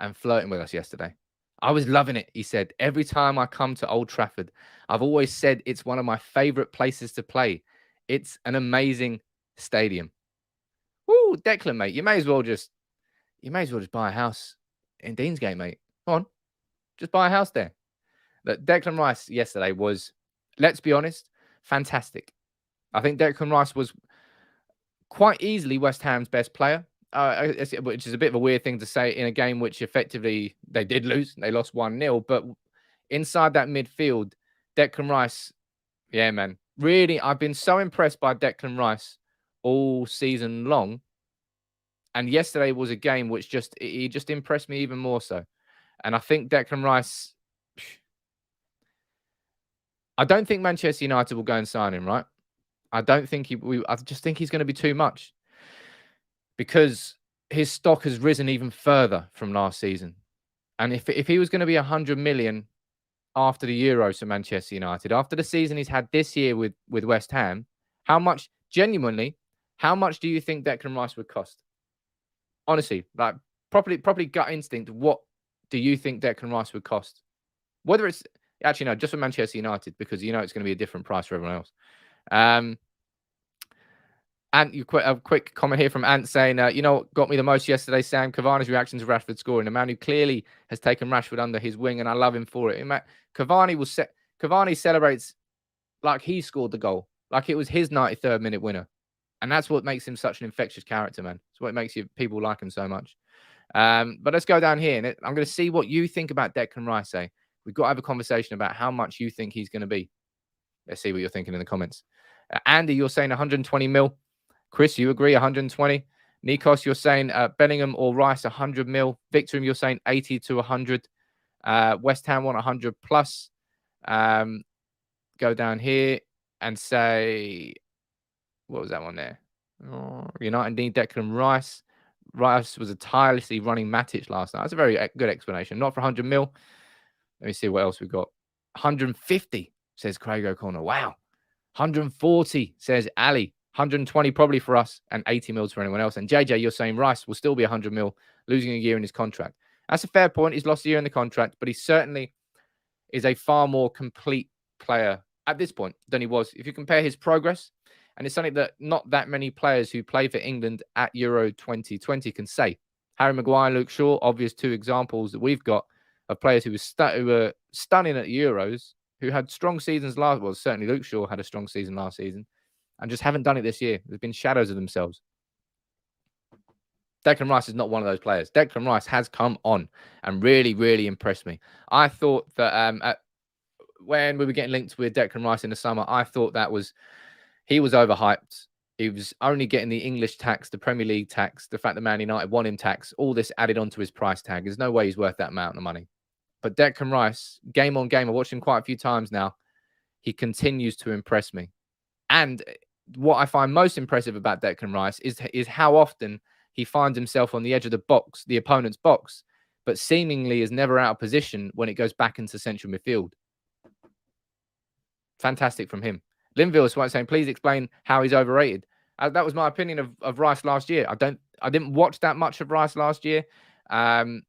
Speaker 1: and flirting with us yesterday. I was loving it, he said. Every time I come to Old Trafford, I've always said it's one of my favourite places to play. It's an amazing stadium. Woo, Declan, mate. You may as well just buy a house in Deansgate, mate. Come on. Just buy a house there. Look, Declan Rice yesterday was, let's be honest, fantastic. I think Declan Rice was quite easily West Ham's best player, which is a bit of a weird thing to say in a game which effectively they did lose. They lost 1-0. But inside that midfield, Declan Rice, yeah, man. Really, I've been so impressed by Declan Rice all season long. And yesterday was a game which he just impressed me even more so. And I think Declan Rice, I don't think Manchester United will go and sign him, right? I don't think I just think he's going to be too much because his stock has risen even further from last season. And if he was going to be 100 million after the Euros for Manchester United, after the season he's had this year with West Ham, how much do you think Declan Rice would cost? Honestly, like probably gut instinct, what do you think Declan Rice would cost? Whether it's actually no, just for Manchester United, because you know it's going to be a different price for everyone else. And a quick comment here from Ant saying, you know what got me the most yesterday, Sam? Cavani's reaction to Rashford scoring. A man who clearly has taken Rashford under his wing, and I love him for it. Cavani celebrates like he scored the goal, like it was his 93rd minute winner. And that's what makes him such an infectious character, man. It's what makes people like him so much. But let's go down here. And I'm going to see what you think about Declan Rice. We've got to have a conversation about how much you think he's going to be. Let's see what you're thinking in the comments. Andy, you're saying 120 mil. Chris, you agree 120. Nikos, you're saying Bellingham or Rice 100 mil. Victor, you're saying 80 to 100. West Ham want 100 plus. Go down here and say, what was that one there? United need Declan Rice. Rice was a tirelessly running Matic last night. That's a very good explanation. Not for 100 mil. Let me see what else we've got. 150, says Craig O'Connor. Wow. 140, says Ali. 120 probably for us and 80 mils for anyone else. And JJ, you're saying Rice will still be 100 mil, losing a year in his contract. That's a fair point. He's lost a year in the contract, but he certainly is a far more complete player at this point than he was. If you compare his progress, and it's something that not that many players who play for England at Euro 2020 can say. Harry Maguire, Luke Shaw, obvious two examples that we've got of players who were stunning at Euros, who had strong seasons last. Well, certainly Luke Shaw had a strong season last season, and just haven't done it this year. There's been shadows of themselves. Declan Rice is not one of those players. Declan Rice has come on and really, really impressed me. I thought that when we were getting linked with Declan Rice in the summer, I thought he was overhyped. He was only getting the English tax, the Premier League tax, the fact that Man United won him tax, all this added onto his price tag. There's no way he's worth that amount of money. But Declan Rice, game on game, I've watched him quite a few times now. He continues to impress me. And what I find most impressive about Declan Rice is how often he finds himself on the edge of the box, the opponent's box, but seemingly is never out of position when it goes back into central midfield. Fantastic from him. Linville is saying, please explain how he's overrated. That was my opinion of Rice last year. I didn't watch that much of Rice last year. I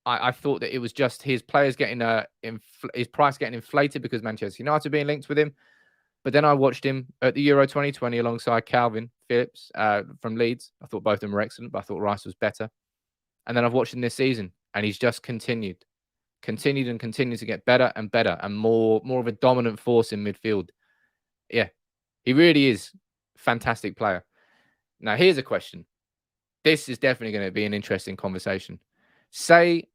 Speaker 1: thought that it was just his players getting his price getting inflated because Manchester United being linked with him. But then I watched him at the Euro 2020 alongside Calvin Phillips from Leeds. I thought both of them were excellent, but I thought Rice was better. And then I've watched him this season, and he's just continued to get better and better and more of a dominant force in midfield. Yeah, he really is a fantastic player. Now, here's a question. This is definitely going to be an interesting conversation. Say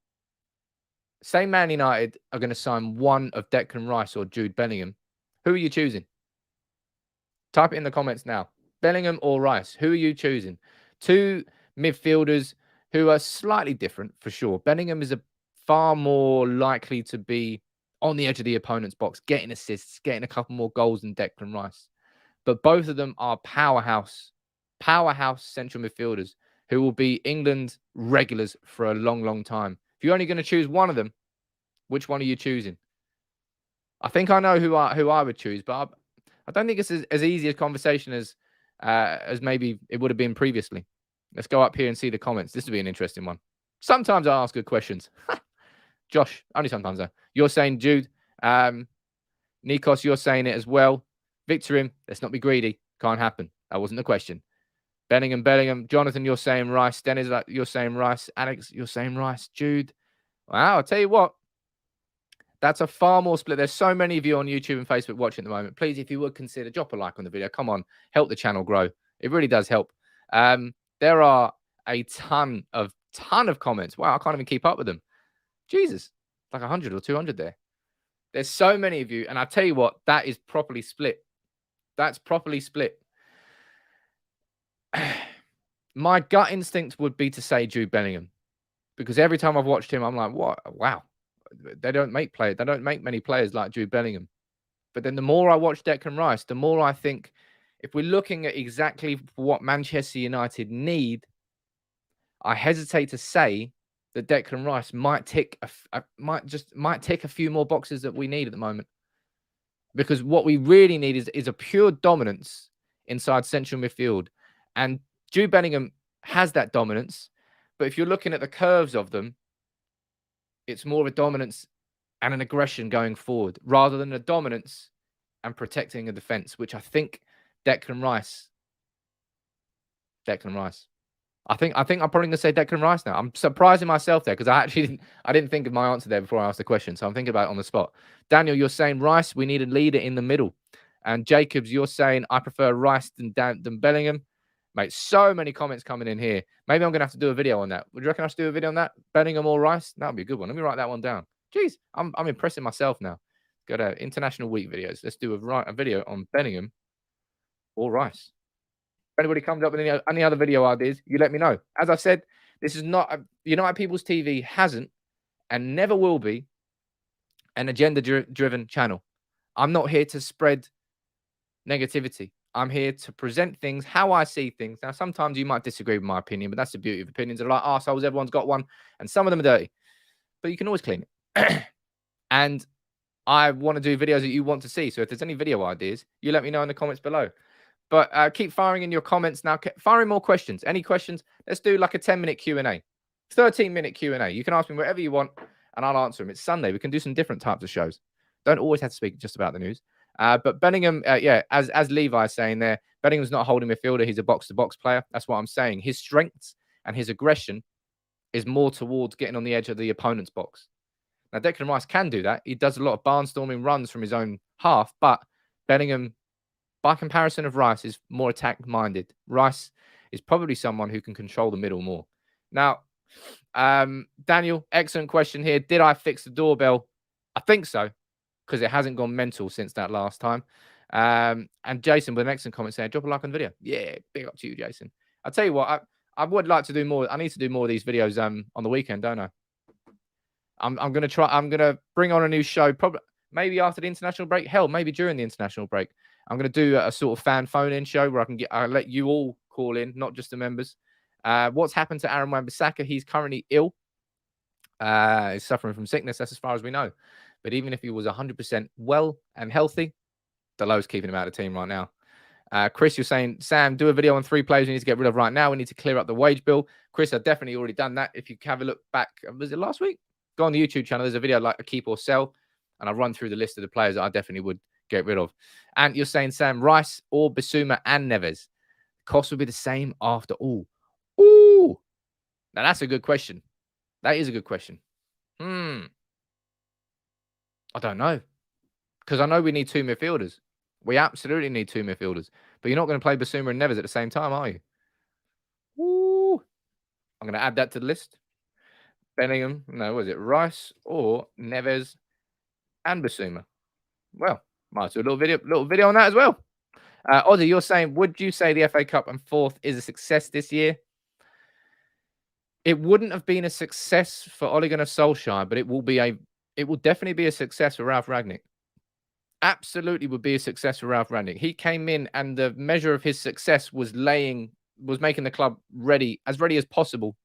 Speaker 1: Man United are going to sign one of Declan Rice or Jude Bellingham. Who are you choosing? Type it in the comments now. Bellingham or Rice? Who are you choosing? Two midfielders who are slightly different for sure. Bellingham is far more likely to be on the edge of the opponent's box, getting assists, getting a couple more goals than Declan Rice. But both of them are powerhouse central midfielders who will be England regulars for a long, long time. If you're only going to choose one of them, which one are you choosing? I think I know who I would choose, but I don't think it's as easy a conversation as maybe it would have been previously. Let's go up here and see the comments. This will be an interesting one. Sometimes I ask good questions. Josh, only sometimes though. You're saying Jude. Nikos, you're saying it as well. Victorim, let's not be greedy. Can't happen. That wasn't the question. Bellingham. Jonathan, you're saying Rice. Dennis, you're saying Rice. Alex, you're saying Rice. Jude. Wow, I'll tell you what. That's a far more split. There's so many of you on YouTube and Facebook watching at the moment. Please, if you would consider, drop a like on the video. Come on, help the channel grow. It really does help. There are a ton of comments. Wow, I can't even keep up with them. Jesus, like 100 or 200 there. There's so many of you, and I tell you what, that is properly split. That's properly split. My gut instinct would be to say Jude Bellingham, because every time I've watched him, I'm like, what? Wow. They don't make many players like Jude Bellingham. But then the more I watch Declan Rice, the more I think if we're looking at exactly what Manchester United need, I hesitate to say that Declan Rice might tick a few more boxes that we need at the moment. Because what we really need is a pure dominance inside central midfield. And Jude Bellingham has that dominance. But if you're looking at the curves of them, it's more of a dominance and an aggression going forward rather than a dominance and protecting a defense, which I think Declan Rice. I think I'm probably going to say Declan Rice now. I'm surprising myself there because I didn't think of my answer there before I asked the question. So I'm thinking about it on the spot. Daniel, you're saying Rice. We need a leader in the middle. And Jacobs, you're saying I prefer Rice than Bellingham. Mate, so many comments coming in here. Maybe I'm going to have to do a video on that. Would you reckon I should do a video on that? Bellingham or Rice? That would be a good one. Let me write that one down. Jeez, I'm impressing myself now. Go to International Week videos. Let's do a video on Bellingham or Rice. If anybody comes up with any other video ideas, you let me know. As I said, this is not United People's TV hasn't and never will be an agenda-driven channel. I'm not here to spread negativity. I'm here to present things how I see things. Now, sometimes you might disagree with my opinion, but that's the beauty of opinions. They're like arseholes, everyone's got one, and some of them are dirty. But you can always clean it. And I want to do videos that you want to see. So if there's any video ideas, you let me know in the comments below. But keep firing in your comments now. Firing more questions. Any questions? Let's do like a 10-minute Q&A. 13-minute Q&A. You can ask me whatever you want, and I'll answer them. It's Sunday. We can do some different types of shows. Don't always have to speak just about the news. But Bellingham, as Levi is saying there, Bellingham's not a holding midfielder. He's a box-to-box player. That's what I'm saying. His strengths and his aggression is more towards getting on the edge of the opponent's box. Now, Declan Rice can do that. He does a lot of barnstorming runs from his own half, but Bellingham, by comparison of Rice, is more attack-minded. Rice is probably someone who can control the middle more. Now, Daniel, excellent question here. Did I fix the doorbell? I think so, because it hasn't gone mental since that last time. And Jason with an excellent comment saying, drop a like on the video. Yeah, big up to you, Jason. I'll tell you what, I would like to do more. I need to do more of these videos on the weekend, don't I? I'm going to try. I'm going to bring on a new show, probably maybe after the international break. Hell, maybe during the international break. I'm going to do a sort of fan phone-in show where I'll let you all call in, not just the members. What's happened to Aaron Wan-Bissaka? He's currently ill. He's suffering from sickness. That's as far as we know. But even if he was 100% well and healthy, Dalot's keeping him out of the team right now. Chris, you're saying, Sam, do a video on 3 players we need to get rid of right now. We need to clear up the wage bill. Chris, I've definitely already done that. If you have a look back, was it last week? Go on the YouTube channel. There's a video like a keep or sell. And I run through the list of the players that I definitely would get rid of. And you're saying, Sam, Rice or Bissouma and Neves. Cost would be the same after all. Ooh. Now, that's a good question. That is a good question. I don't know. Because I know we need 2 midfielders. We absolutely need 2 midfielders. But you're not going to play Bissouma and Neves at the same time, are you? Ooh. I'm going to add that to the list. Bellingham. No, was it Rice or Neves and Bissouma? Well, might do a little video on that as well. Ozzy, you're saying, would you say the FA Cup and 4th is a success this year? It wouldn't have been a success for Ole Gunnar Solskjaer, but it will definitely be a success for Ralf Rangnick. Absolutely would be a success for Ralf Rangnick. He came in and the measure of his success was laying was making the club ready as possible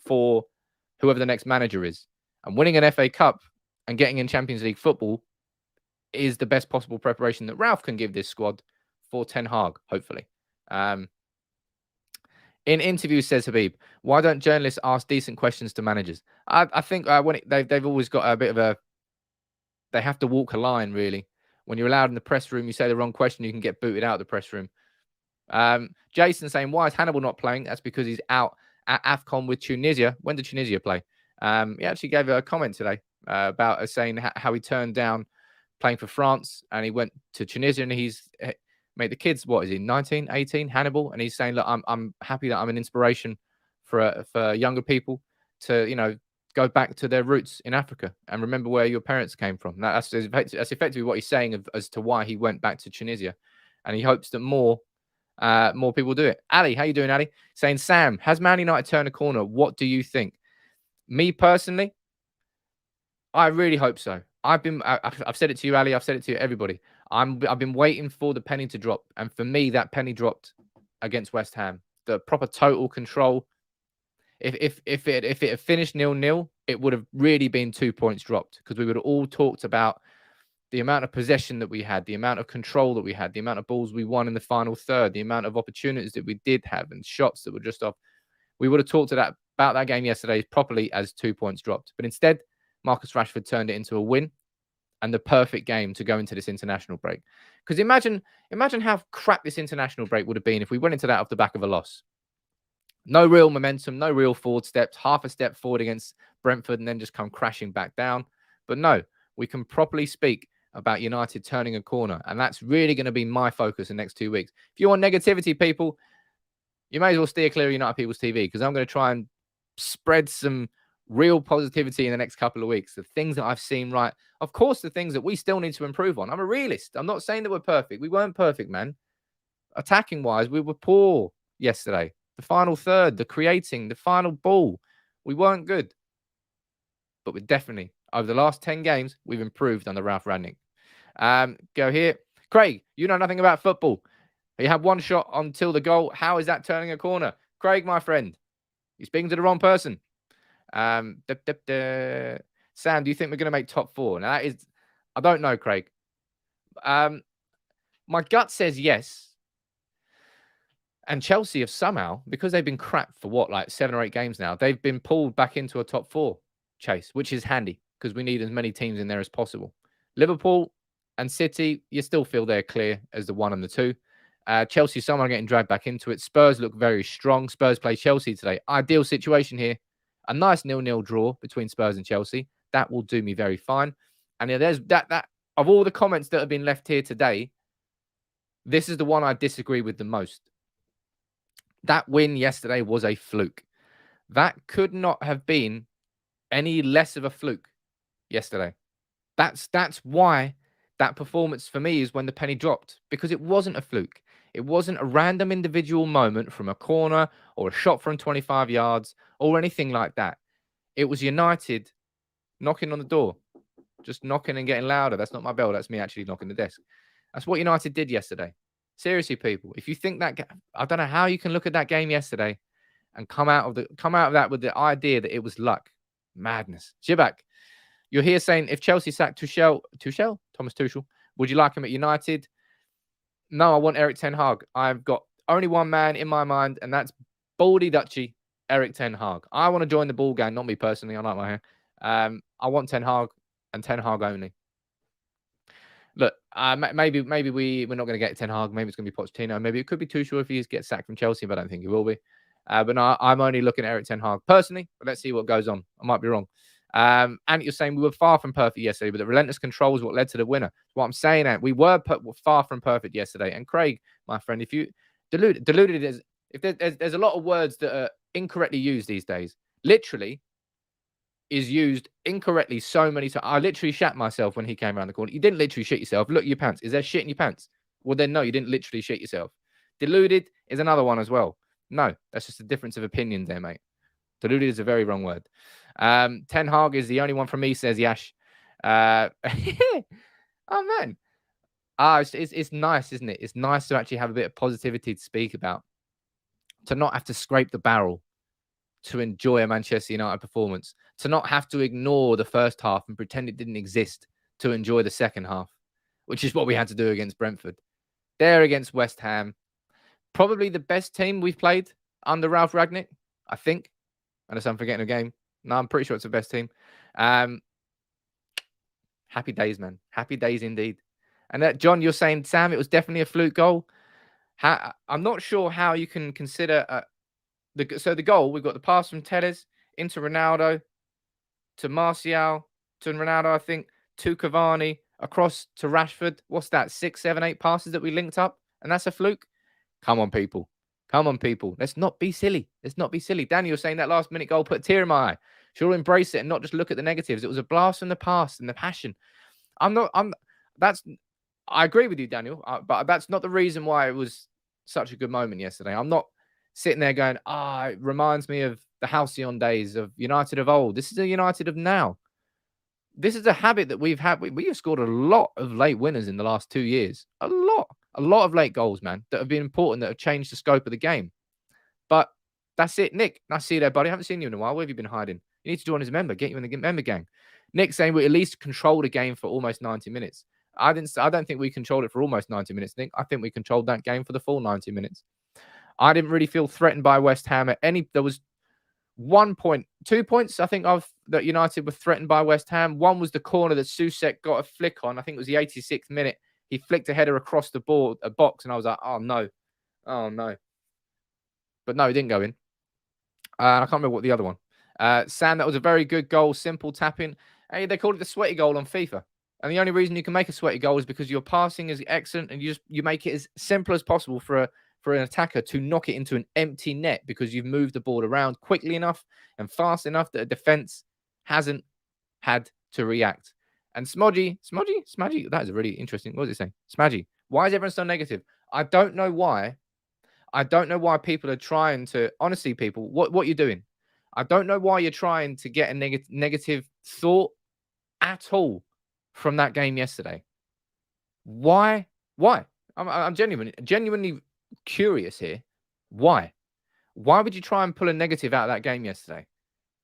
Speaker 1: for whoever the next manager is. And winning an FA Cup and getting in Champions League football is the best possible preparation that Ralf can give this squad for Ten Hag, hopefully. In interviews, says Habib, why don't journalists ask decent questions to managers? I think they've always got a bit of a... They have to walk a line, really. When you're allowed in the press room, you say the wrong question, you can get booted out of the press room. Jason saying, why is Hannibal not playing? That's because he's out at AFCON with Tunisia. When did Tunisia play? He actually gave a comment today about saying how he turned down playing for France and he went to Tunisia, and he's made the kids, what is he, 19, 18, Hannibal? And he's saying, look, I'm happy that I'm an inspiration for younger people to, you know, go back to their roots in Africa and remember where your parents came from. That's effectively what he's saying as to why he went back to Tunisia. And he hopes that more people do it. Ali, how you doing, Ali? Saying, Sam, has Man United turned a corner? What do you think? Me personally, I really hope so. I've said it to you, Ali. I've said it to everybody. I've been waiting for the penny to drop, and for me, that penny dropped against West Ham. The proper total control. If it had finished 0-0, it would have really been 2 points dropped, because we would have all talked about the amount of possession that we had, the amount of control that we had, the amount of balls we won in the final third, the amount of opportunities that we did have, and shots that were just off. We would have talked about that game yesterday properly as 2 points dropped. But instead, Marcus Rashford turned it into a win and the perfect game to go into this international break. Because imagine how crap this international break would have been if we went into that off the back of a loss. No real momentum, no real forward steps, half a step forward against Brentford and then just come crashing back down. But no, we can properly speak about United turning a corner. And that's really going to be my focus in the next 2 weeks. If you want negativity, people, you may as well steer clear of United People's TV, because I'm going to try and spread some real positivity in the next couple of weeks. The things that I've seen right. Of course, the things that we still need to improve on. I'm a realist. I'm not saying that we're perfect. We weren't perfect, man. Attacking-wise, we were poor yesterday. The final third, the creating, the final ball, we weren't good. But we're definitely, over the last 10 games, we've improved under Ralf Rangnick. Go here. Craig, you know nothing about football. You had one shot until the goal. How is that turning a corner? Craig, my friend, you're speaking to the wrong person. Sam, do you think we're going to make top four? Now, that is, I don't know, Craig. My gut says yes. And Chelsea have somehow, because they've been crap for what, like 7 or 8 games now, they've been pulled back into a top 4 chase, which is handy because we need as many teams in there as possible. Liverpool and City, you still feel they're clear as the 1 and the 2. Chelsea somehow getting dragged back into it. Spurs look very strong. Spurs play Chelsea today. Ideal situation here. A nice 0-0 draw between Spurs and Chelsea. That will do me very fine. And there's that of all the comments that have been left here today, this is the one I disagree with the most. That win yesterday was a fluke. That could not have been any less of a fluke yesterday. That's why that performance for me is when the penny dropped, because it wasn't a fluke. It wasn't a random individual moment from a corner or a shot from 25 yards or anything like that. It was United knocking on the door, just knocking and getting louder. That's not my bell. That's me actually knocking the desk. That's what United did yesterday. Seriously, people, if you think that, I don't know how you can look at that game yesterday and come out of that with the idea that it was luck. Madness. Jibak, you're here saying if Chelsea sacked Thomas Tuchel, would you like him at United? No, I want Erik ten Hag. I've got only one man in my mind, and that's Baldy Dutchy, Erik ten Hag. I want to join the ball gang, not me personally. I like my hair. I want Ten Hag and Ten Hag only. Look, maybe we're not going to get Ten Hag. Maybe it's going to be Pochettino. Maybe it could be Tuchel if he gets sacked from Chelsea, but I don't think he will be. But no, I'm only looking at Erik ten Hag personally. But let's see what goes on. I might be wrong. And you're saying we were far from perfect yesterday, but the relentless control is what led to the winner. That's what I'm saying. We were far from perfect yesterday. And Craig, my friend, if you deluded is if there's a lot of words that are incorrectly used these days. Literally is used incorrectly so many times. I literally shat myself when he came around the corner. You didn't literally shit yourself. Look at your pants. Is there shit in your pants? Well, then no, you didn't literally shit yourself. Deluded is another one as well. No, that's just a difference of opinion there, mate. Deluded is a very wrong word. Ten Hag is the only one from me, says Yash. Oh, man. It's nice, isn't it? It's nice to actually have a bit of positivity to speak about. to not have to scrape the barrel to enjoy a Manchester United performance, to not have to ignore the first half and pretend it didn't exist to enjoy the second half, which is what we had to do against Brentford. There against West Ham, probably the best team we've played under Ralf Rangnick, I think. Unless I'm forgetting a game. No, I'm pretty sure it's the best team. Happy days, man. Happy days indeed. And that, John, you're saying, Sam, it was definitely a fluke goal. I'm not sure how you can consider the goal. We've got the pass from Telles into Ronaldo to Martial to Ronaldo, I think, to Cavani across to Rashford. What's that? 6, 7, 8 passes that we linked up, and that's a fluke. Come on, people. Come on, people. Let's not be silly. Let's not be silly. Danny, you're saying that last minute goal put a tear in my eye. Should all embrace it and not just look at the negatives. It was a blast from the past and the passion. I agree with you, Daniel, but that's not the reason why it was such a good moment yesterday. I'm not sitting there going, it reminds me of the Halcyon days of United of old. This is a United of now. This is a habit that we've had. We have scored a lot of late winners in the last 2 years. A lot of late goals, man, that have been important, that have changed the scope of the game. But that's it. Nick, nice to see you there, buddy. I haven't seen you in a while. Where have you been hiding? You need to join as a member. Get you in the member gang. Nick saying we at least controlled a game for almost 90 minutes. I don't think we controlled it for almost 90 minutes, Nick. I think we controlled that game for the full 90 minutes. I didn't really feel threatened by West Ham at any. There was 2 points, I think, that United were threatened by West Ham. One was the corner that Soucek got a flick on. I think it was the 86th minute. He flicked a header across the box, and I was like, oh, no. But no, he didn't go in. I can't remember what the other one. Sam, that was a very good goal, simple tapping. Hey, they called it the sweaty goal on FIFA. And the only reason you can make a sweaty goal is because your passing is excellent, and you make it as simple as possible for an attacker to knock it into an empty net because you've moved the ball around quickly enough and fast enough that a defense hasn't had to react. And Smodgy, that is a really interesting. What does it say? Smodgy. Why is everyone so negative? I don't know why. People are trying to, honestly, people, what you're doing. I don't know why you're trying to get a negative thought at all from that game yesterday. Why? I'm genuinely curious here. Why would you try and pull a negative out of that game yesterday?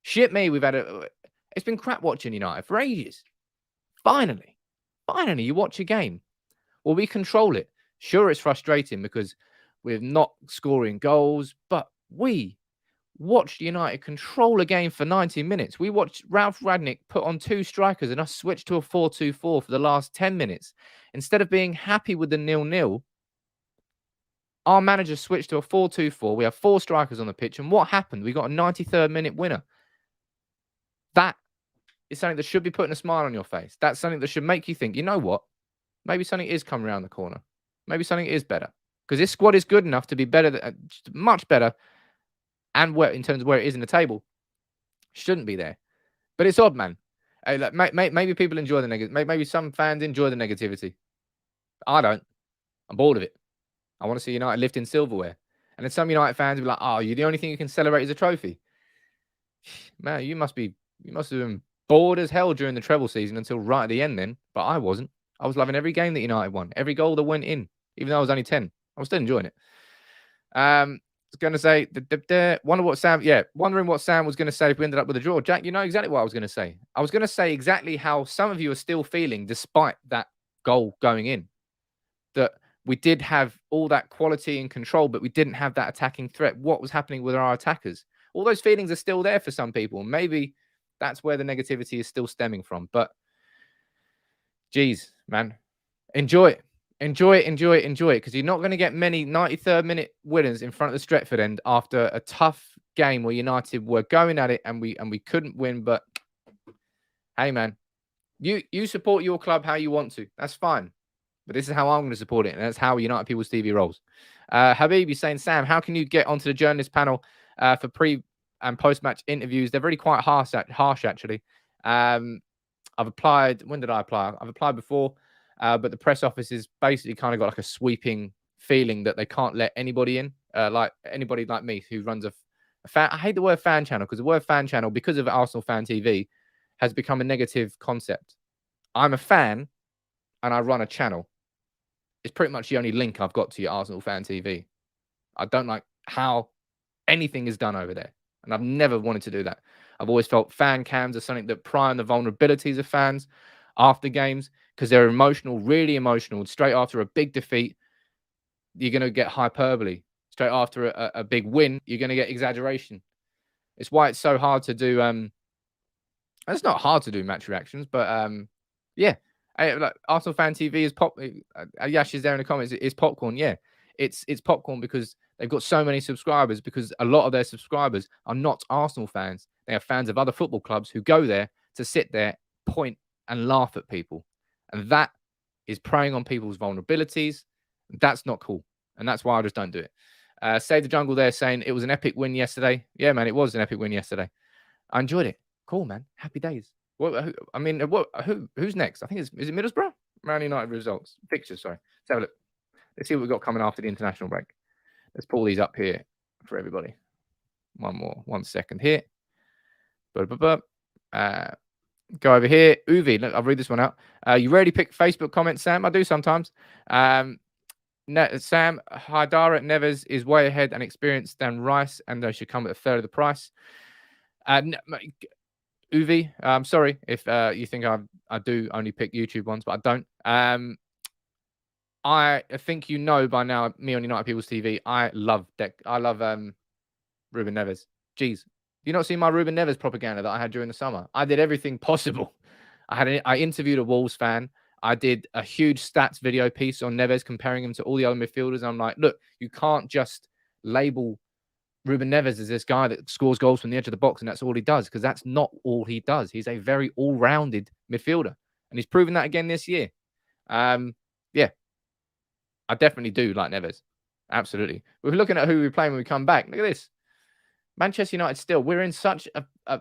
Speaker 1: Shit me, it's been crap watching United for ages. Finally, you watch a game. Well, we control it. Sure, it's frustrating because we're not scoring goals, but we watched United control a game for 90 minutes. We watched Ralf Rangnick put on 2 strikers and us switch to a 4-2-4 for the last 10 minutes. Instead of being happy with the 0-0, our manager switched to a 4-2-4. We have 4 strikers on the pitch. And what happened? We got a 93rd minute winner. That is something that should be putting a smile on your face. That's something that should make you think, you know what? Maybe something is coming around the corner. Maybe something is better. Because this squad is good enough to be better, much better. And in terms of where it is in the table, shouldn't be there. But it's odd, man. Maybe people enjoy the negative. Maybe some fans enjoy the negativity. I don't. I'm bored of it. I want to see United lifting silverware. And then some United fans will be like, oh, the only thing you can celebrate is a trophy. Man, you must have been bored as hell during the treble season until right at the end then. But I wasn't. I was loving every game that United won. Every goal that went in. Even though I was only 10. I was still enjoying it. I was going to say, wondering what Sam was going to say if we ended up with a draw. Jack, you know exactly what I was going to say. I was going to say exactly how some of you are still feeling despite that goal going in. That we did have all that quality and control, but we didn't have that attacking threat. What was happening with our attackers? All those feelings are still there for some people. Maybe that's where the negativity is still stemming from. But, geez, man, enjoy it. Enjoy it, because you're not going to get many 93rd minute winners in front of the Stretford end after a tough game where United were going at it and we couldn't win. But hey, man, you support your club how you want to. That's fine. But this is how I'm going to support it, and that's how United People's TV rolls. Habib, you're saying, Sam, how can you get onto the journalist panel for pre and post match interviews? They're really quite harsh actually. I've applied. When did I apply? I've applied before. But the press office is basically kind of got like a sweeping feeling that they can't let anybody in, like anybody like me who runs a fan. I hate the word fan channel because the word fan channel, because of Arsenal Fan TV, has become a negative concept. I'm a fan and I run a channel. It's pretty much the only link I've got to your Arsenal Fan TV. I don't like how anything is done over there. And I've never wanted to do that. I've always felt fan cams are something that prime the vulnerabilities of fans after games because they're emotional, really emotional. Straight after a big defeat, you're going to get hyperbole. Straight after a big win, you're going to get exaggeration. It's why it's so hard to do. It's not hard to do match reactions, but yeah. Like Arsenal Fan TV is pop. Yash is there in the comments. It's popcorn. Yeah, it's popcorn because they've got so many subscribers. Because a lot of their subscribers are not Arsenal fans. They are fans of other football clubs who go there to sit there, point, and laugh at people, and that is preying on people's vulnerabilities. That's not cool, and that's why I just don't do it. Save the Jungle there saying it was an epic win yesterday. Yeah, man, it was an epic win yesterday. I enjoyed it. Cool, man. Happy days. Who's next? I think is it Middlesbrough? Man United results. Fixtures, sorry. Let's have a look. Let's see what we've got coming after the international break. Let's pull these up here for everybody. One second here. Go over here. Uvi, look, I'll read this one out. You rarely pick Facebook comments, Sam. I do sometimes. Sam Haidara Neves is way ahead and experienced than Rice, and they should come at a third of the price. Uvi, I'm sorry if you think I do only pick YouTube ones, but I don't. I think you know by now, me on United People's TV, I love Ruben Neves. Jeez, you not seen my Ruben Neves propaganda that I had during the summer? I did everything possible. I interviewed a Wolves fan. I did a huge stats video piece on Neves, comparing him to all the other midfielders. I'm like, look, you can't just label Ruben Neves is this guy that scores goals from the edge of the box and that's all he does, because that's not all he does. He's a very all-rounded midfielder, and he's proven that again this year. Yeah, I definitely do like Neves. Absolutely. We're looking at who we're playing when we come back. Look at this. Manchester United still. We're in such a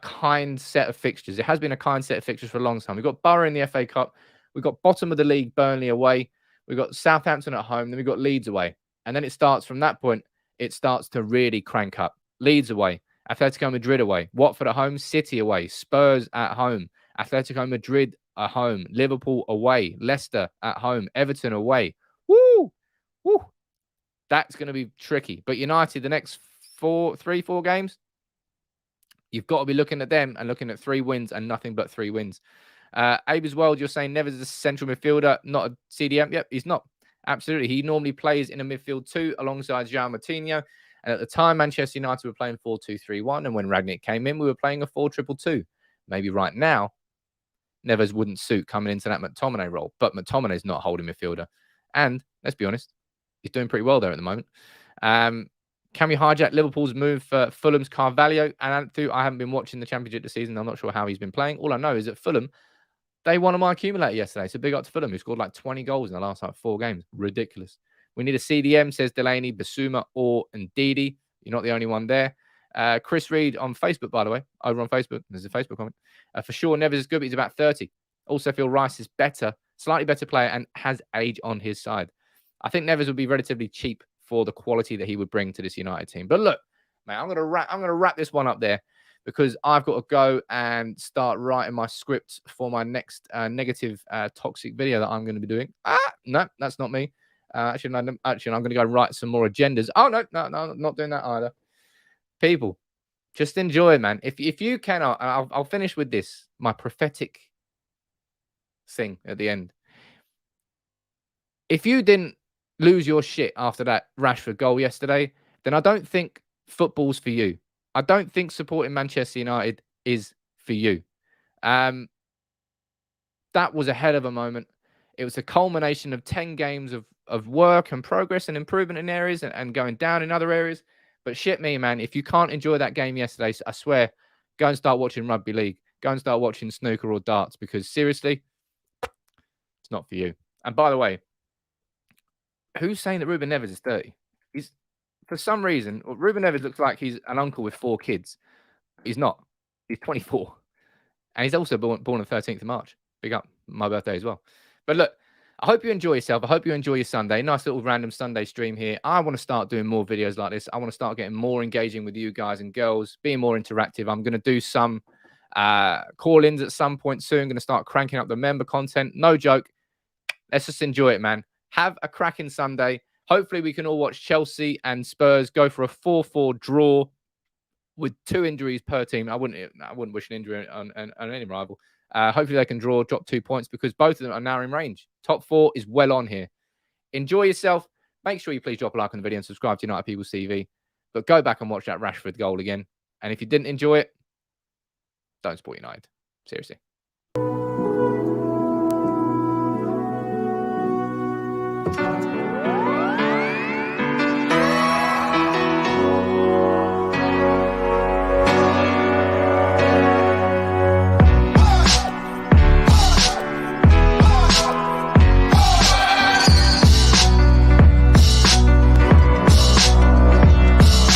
Speaker 1: kind set of fixtures. It has been a kind set of fixtures for a long time. We've got Borough in the FA Cup. We've got bottom of the league, Burnley away. We've got Southampton at home. Then we've got Leeds away. And then it starts from that point. It starts to really crank up. Leeds away, Atletico Madrid away, Watford at home, City away, Spurs at home, Atletico Madrid at home, Liverpool away, Leicester at home, Everton away. Woo! Woo! That's going to be tricky. But United, the next 4 games, you've got to be looking at them and looking at 3 wins and nothing but 3 wins. Abe's World, you're saying Neves is a central midfielder, not a CDM. Yep, he's not. Absolutely. He normally plays in a midfield 2 alongside João Moutinho. And at the time, Manchester United were playing 4-2-3-1. And when Rangnick came in, we were playing a 4-2-2. Maybe right now, Neves wouldn't suit coming into that McTominay role. But McTominay's not a holding midfielder. And let's be honest, he's doing pretty well there at the moment. Can we hijack Liverpool's move for Fulham's Carvalho? And I haven't been watching the Championship this season. I'm not sure how he's been playing. All I know is that Fulham, they won on my accumulator yesterday. So big up to Fulham, who scored like 20 goals in the last 4 games. Ridiculous. We need a CDM, says Delaney, Basuma, or Ndidi. You're not the only one there. Chris Reed on Facebook, by the way. Over on Facebook. There's a Facebook comment. For sure, Neves is good, but he's about 30. Also feel Rice is better, slightly better player, and has age on his side. I think Neves would be relatively cheap for the quality that he would bring to this United team. But look, man, I'm gonna wrap this one up there, because I've got to go and start writing my script for my next negative, toxic video that I'm going to be doing. No, that's not me. Actually, I'm going to go write some more agendas. Oh, no, I'm not doing that either. People, just enjoy, man. If you can, I'll finish with this, my prophetic thing at the end. If you didn't lose your shit after that Rashford goal yesterday, then I don't think football's for you. I don't think supporting Manchester United is for you. That was a hell of a moment. It was a culmination of 10 games of work and progress and improvement in areas and going down in other areas. But shit me, man, if you can't enjoy that game yesterday, I swear, go and start watching rugby league. Go and start watching snooker or darts, because seriously, it's not for you. And by the way, who's saying that Ruben Neves is 30? For some reason, Ruben Neves looks like he's an uncle with 4 kids. He's not. He's 24. And he's also born on the 13th of March. Big up. My birthday as well. But look, I hope you enjoy yourself. I hope you enjoy your Sunday. Nice little random Sunday stream here. I want to start doing more videos like this. I want to start getting more engaging with you guys and girls, being more interactive. I'm going to do some call-ins at some point soon. I'm going to start cranking up the member content. No joke. Let's just enjoy it, man. Have a cracking Sunday. Hopefully, we can all watch Chelsea and Spurs go for a 4-4 draw with 2 injuries per team. I wouldn't wish an injury on any rival. Hopefully, they can drop 2 points because both of them are now in range. Top 4 is well on here. Enjoy yourself. Make sure you please drop a like on the video and subscribe to United People's TV. But go back and watch that Rashford goal again. And if you didn't enjoy it, don't support United. Seriously.